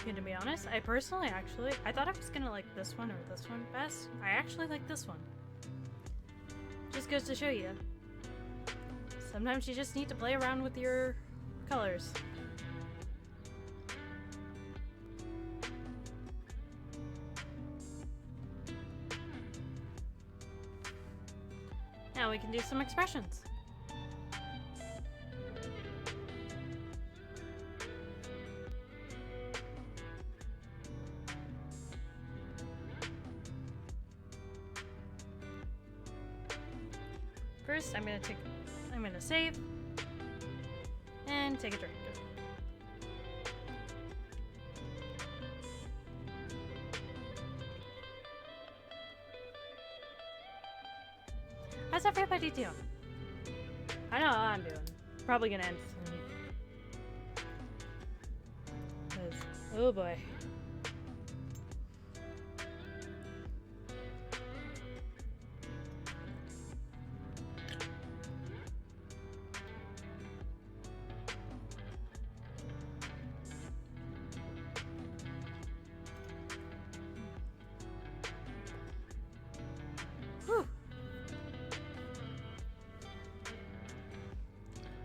And to be honest, I thought I was gonna like this one or this one best. I actually like this one. Just goes to show you. Sometimes you just need to play around with your colors. Now we can do some expressions. First, I'm gonna save and take a drink. How's everybody doing? I know how I'm doing. Probably gonna end soon. Oh boy.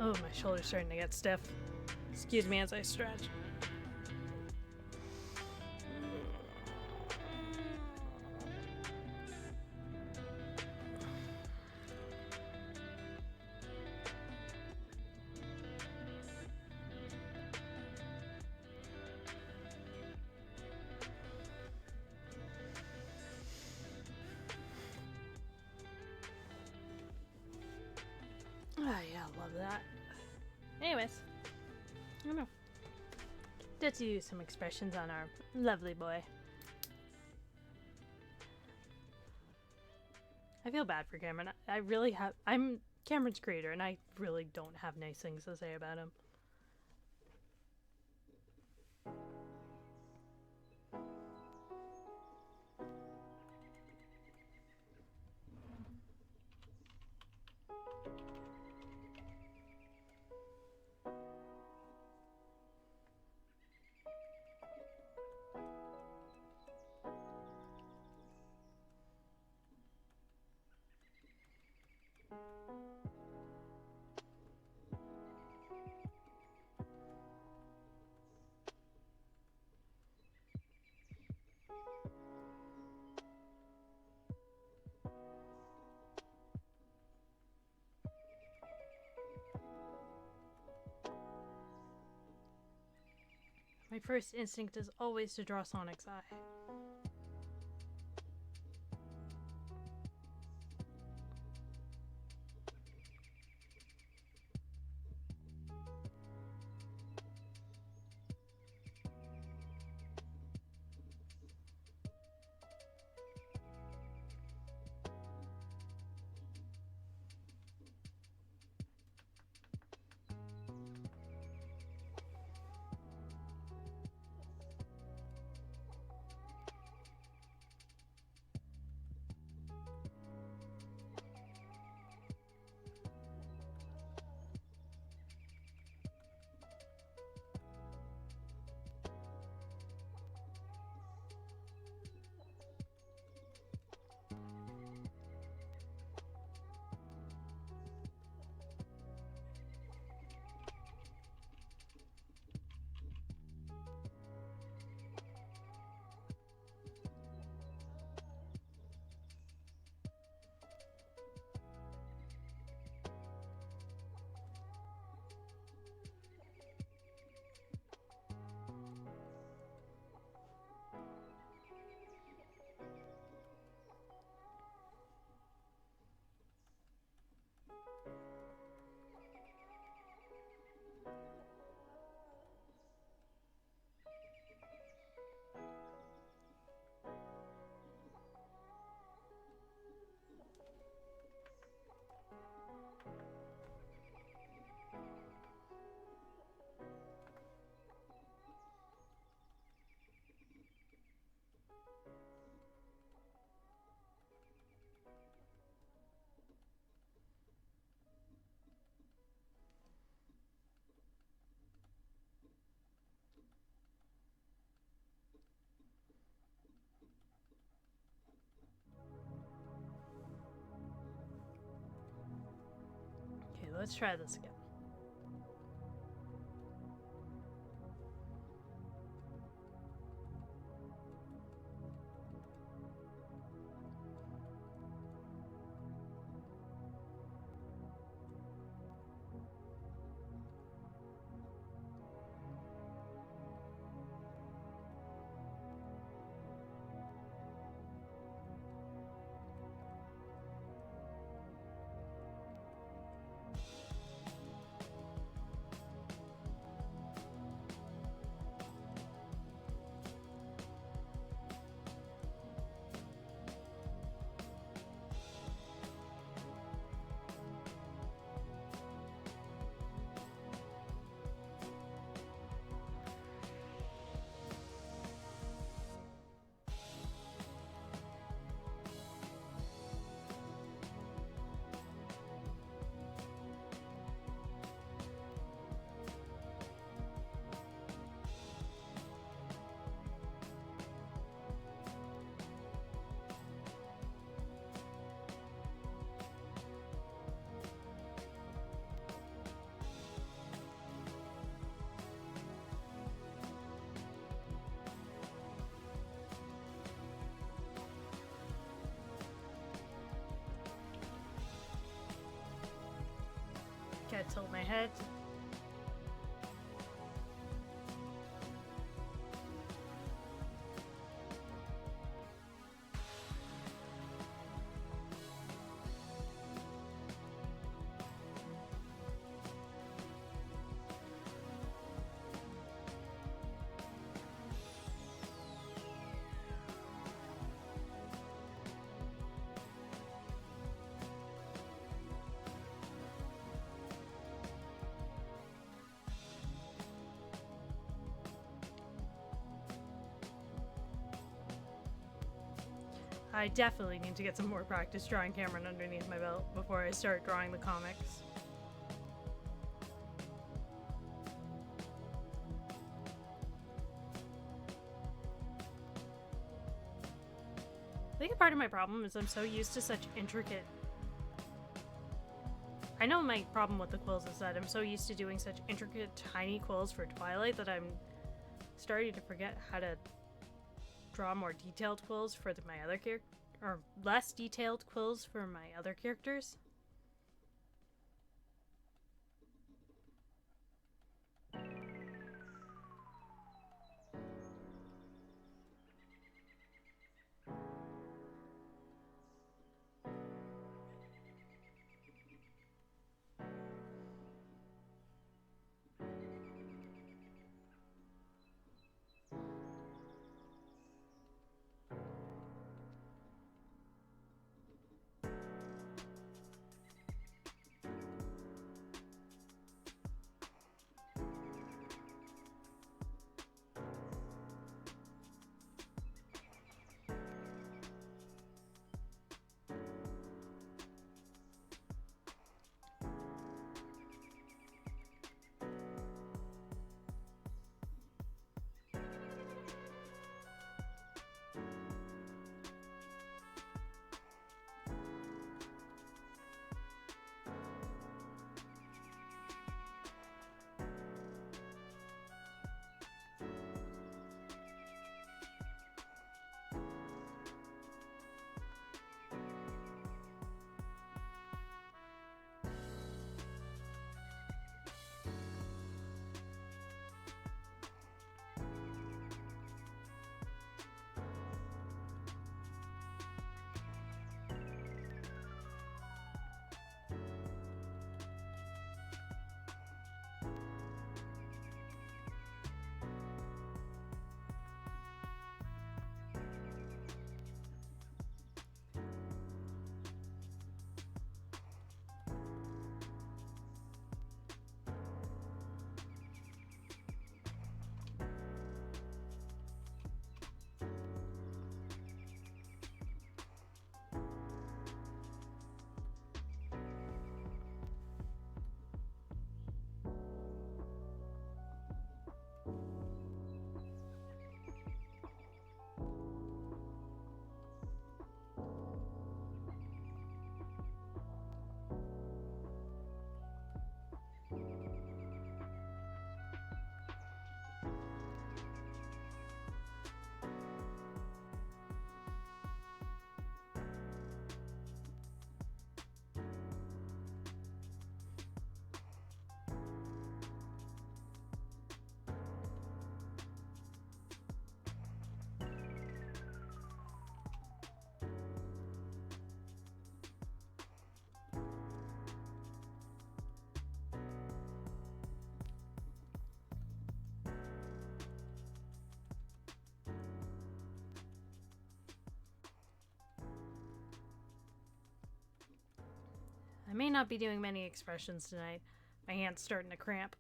Oh, my shoulder's starting to get stiff. Excuse me as I stretch. Ah, yeah, I love that. Anyways, I don't know. Let's do some expressions on our lovely boy. I feel bad for Cameron. I'm Cameron's creator, and I really don't have nice things to say about him. first instinct is always to draw Sonic's eye. Okay, let's try this again. Gotta tilt my head. I definitely need to get some more practice drawing Cameron underneath my belt before I start drawing the comics. I think a part of my problem is I'm so used to such intricate... I know my problem with the quills is that I'm so used to doing such intricate, tiny quills for Twilight that I'm starting to forget how to draw more detailed quills for my other character, or less detailed quills for my other characters. I may not be doing many expressions tonight. My hand's starting to cramp.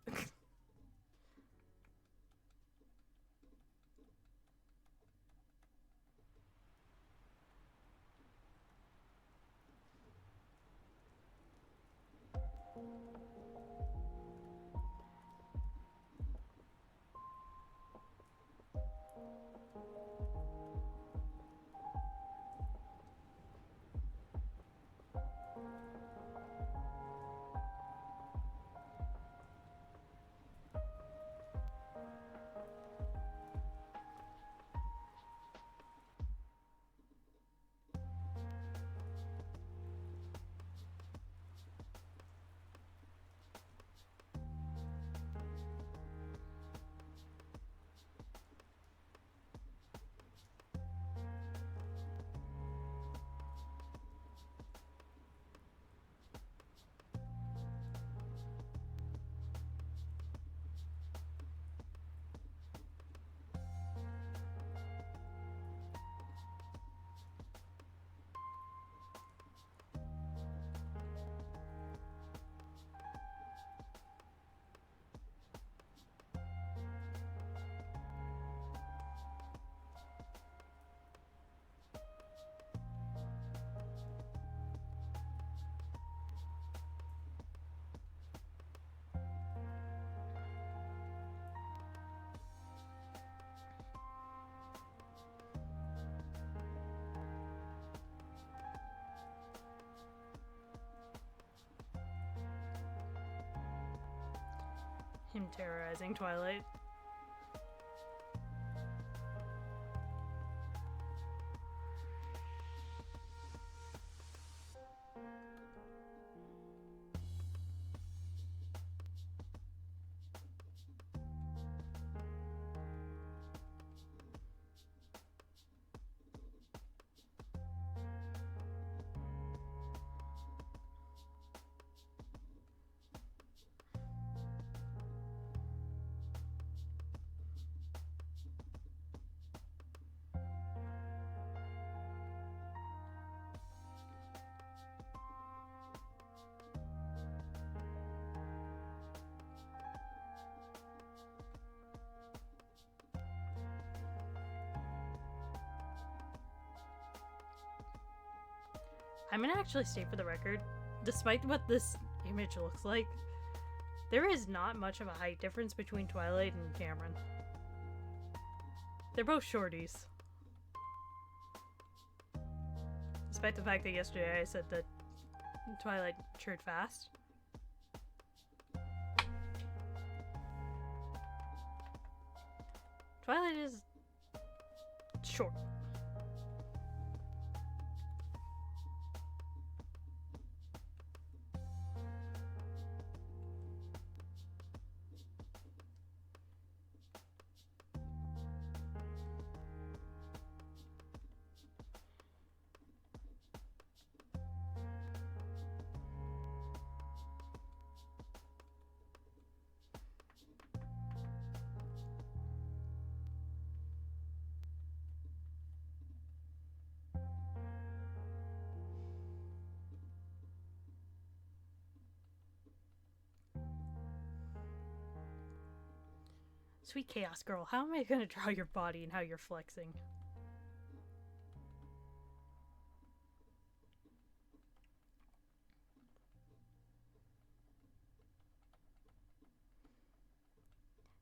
Him terrorizing Twilight. I'm gonna actually state for the record, despite what this image looks like, there is not much of a height difference between Twilight and Cameron. They're both shorties. Despite the fact that yesterday I said that Twilight matured fast. Twilight is short. Sweet Chaos Girl, how am I gonna draw your body and how you're flexing?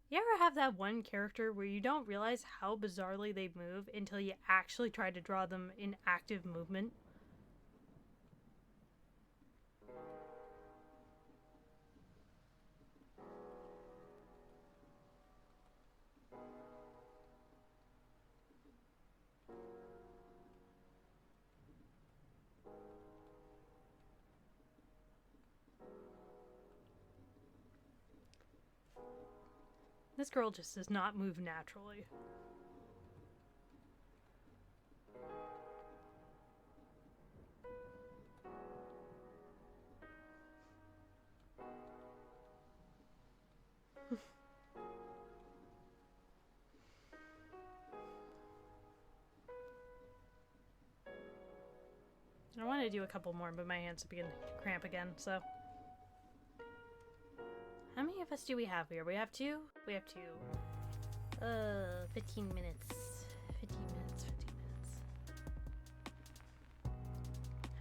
You ever have that one character where you don't realize how bizarrely they move until you actually try to draw them in active movement? This girl just does not move naturally. I want to do a couple more, but my hands begin to cramp again, so. How many of us do we have here? We have two? We have two. 15 minutes. 15 minutes, 15 minutes.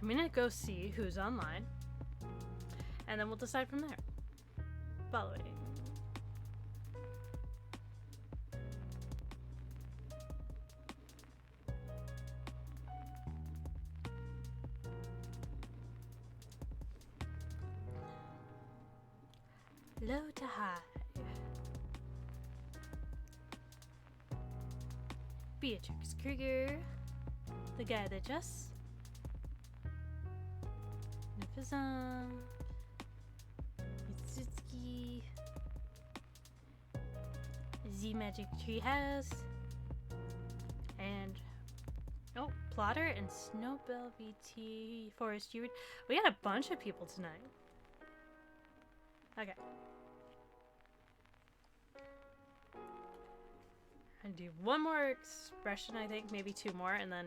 I'm gonna go see who's online, and then we'll decide from there. Following. Low to high. Beatrix Krieger. The guy that just. Nefizan. Mitsuki. Z Magic Treehouse. And. Oh, Plotter and Snowbell VT Forest Steward. We got a bunch of people tonight. Okay. And do one more expression, I think, maybe two more, and then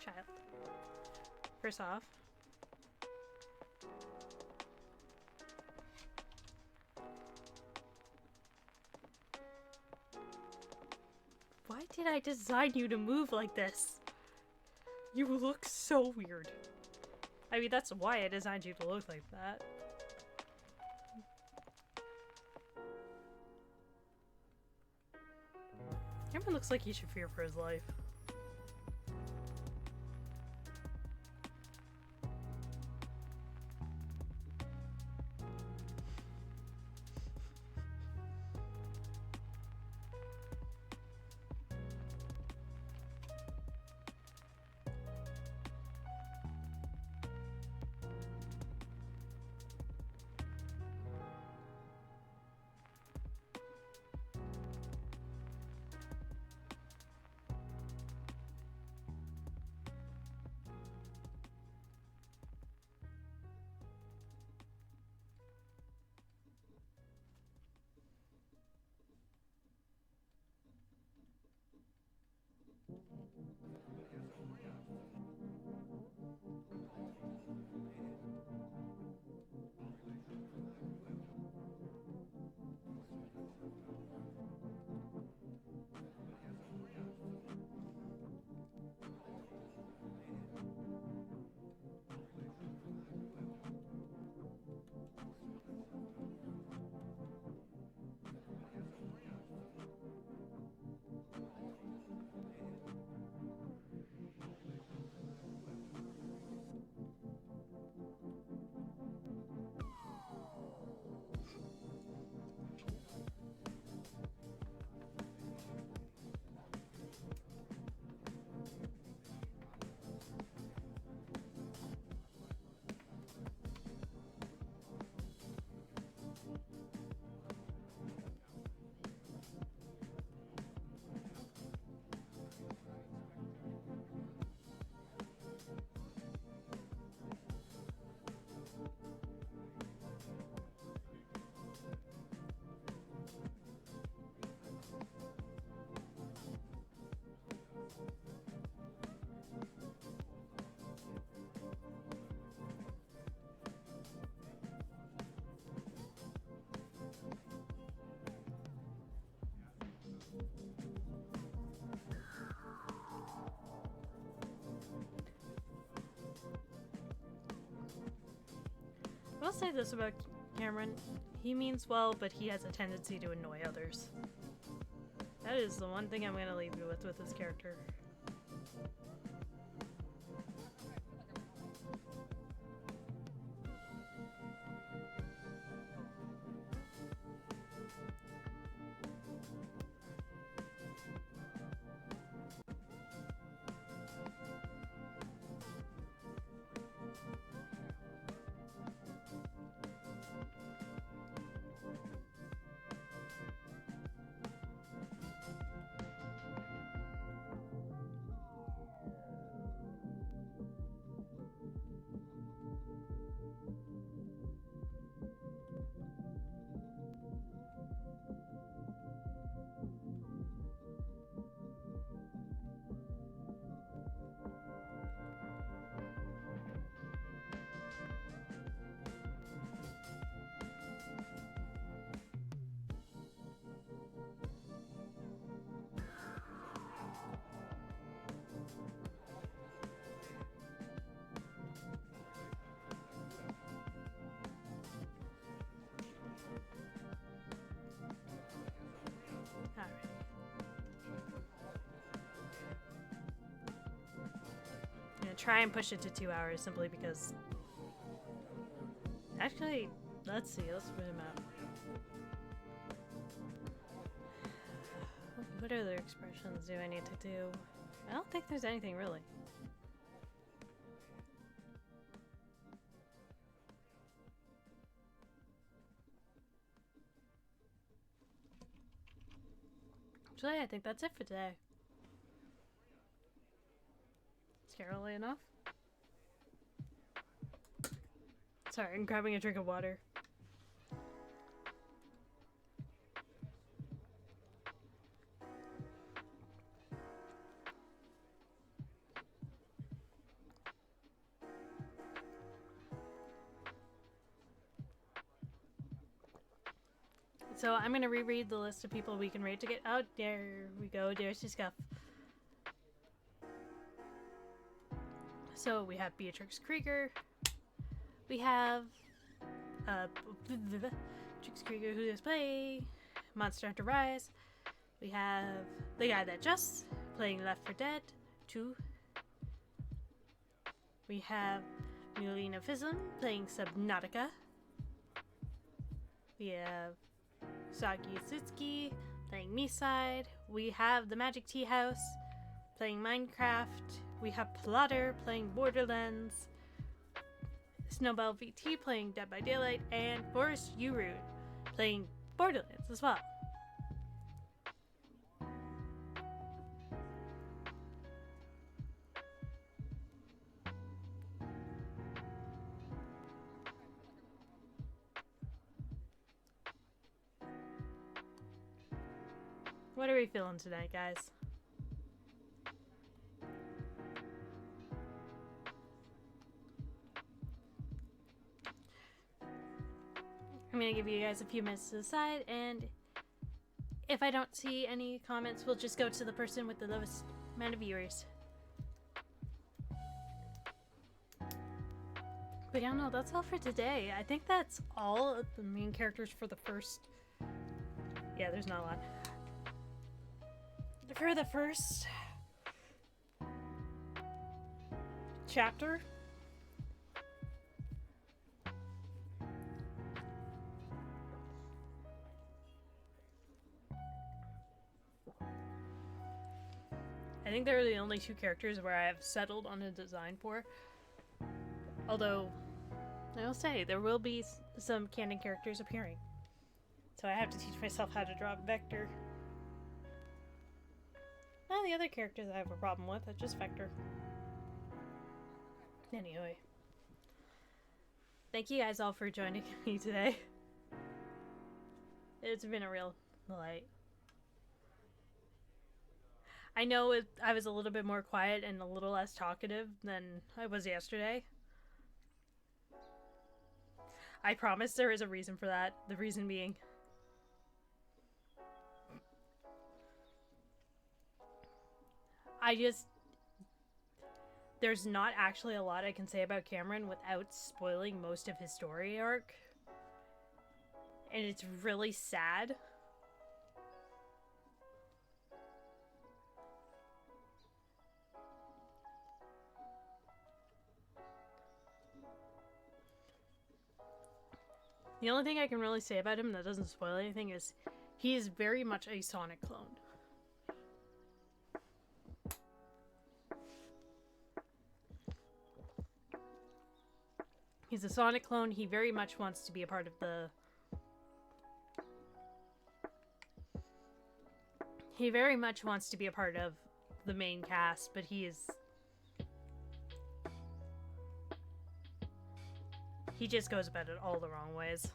child. First off, why did I design you to move like this? You look so weird. I mean, that's why I designed you to look like that. Cameron looks like he should fear for his life. I will say this about Cameron. He means well, but he has a tendency to annoy others. That is the one thing I'm going to leave you with this character. gonna try and push it to 2 hours simply because... Actually, let's see. Let's spin him out. What other expressions do I need to do? I don't think there's anything really. Actually, I think that's it for today. Scarily enough. Sorry, I'm grabbing a drink of water. So I'm gonna reread the list of people we can rate to get out. There we go. There's the scuff. So we have Beatrix Krieger. We have Beatrix Krieger, who does play Monster Hunter Rise. We have the guy that just playing Left 4 Dead 2. We have Mulina Fizzum playing Subnautica. We have Saki Sutsuki playing Meeside. We have the Magic Tea House playing Minecraft. We have Plotter playing Borderlands. Snowbell VT playing Dead by Daylight. And Forrest Urut playing Borderlands as well. What are we feeling tonight, guys? I'm gonna give you guys a few minutes to decide, and if I don't see any comments, we'll just go to the person with the lowest amount of viewers. But yeah, no, that's all for today. I think that's all of the main characters for the first... Yeah, there's not a lot. For the first chapter, I think they're the only two characters where I have settled on a design for. Although, I will say, there will be some canon characters appearing. So I have to teach myself how to draw Vector. None of the other characters I have a problem with, it's just Vector. Anyway. Thank you guys all for joining me today. It's been a real delight. I know I was a little bit more quiet and a little less talkative than I was yesterday. I promise there is a reason for that. The reason being... There's not actually a lot I can say about Cameron without spoiling most of his story arc. And it's really sad. The only thing I can really say about him that doesn't spoil anything is he is very much a Sonic clone. He's a Sonic clone. He very much wants to be a part of the... He very much wants to be a part of the main cast, but he is... He just goes about it all the wrong ways.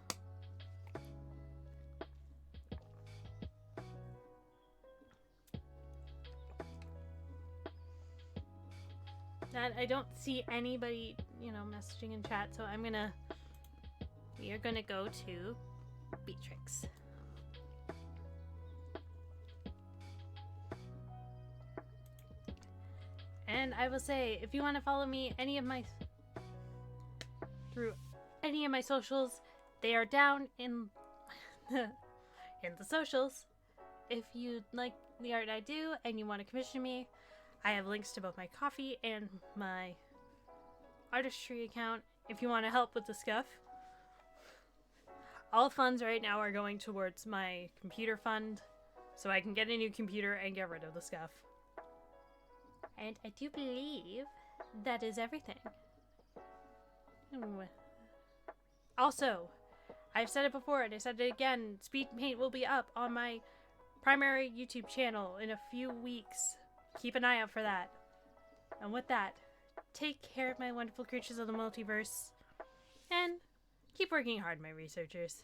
That I don't see anybody, you know, messaging in chat, so we are gonna go to Beatrix. And I will say, if you want to follow me through any of my socials, they are down in in the socials. If you like the art I do and you want to commission me, I have links to both my Ko-fi and my artistry account if you want to help with the scuff. All funds right now are going towards my computer fund, so I can get a new computer and get rid of the scuff. And I do believe that is everything. Also, I've said it before and I said it again, Speed Paint will be up on my primary YouTube channel in a few weeks. Keep an eye out for that. And with that, take care of my wonderful creatures of the multiverse, and keep working hard, my researchers.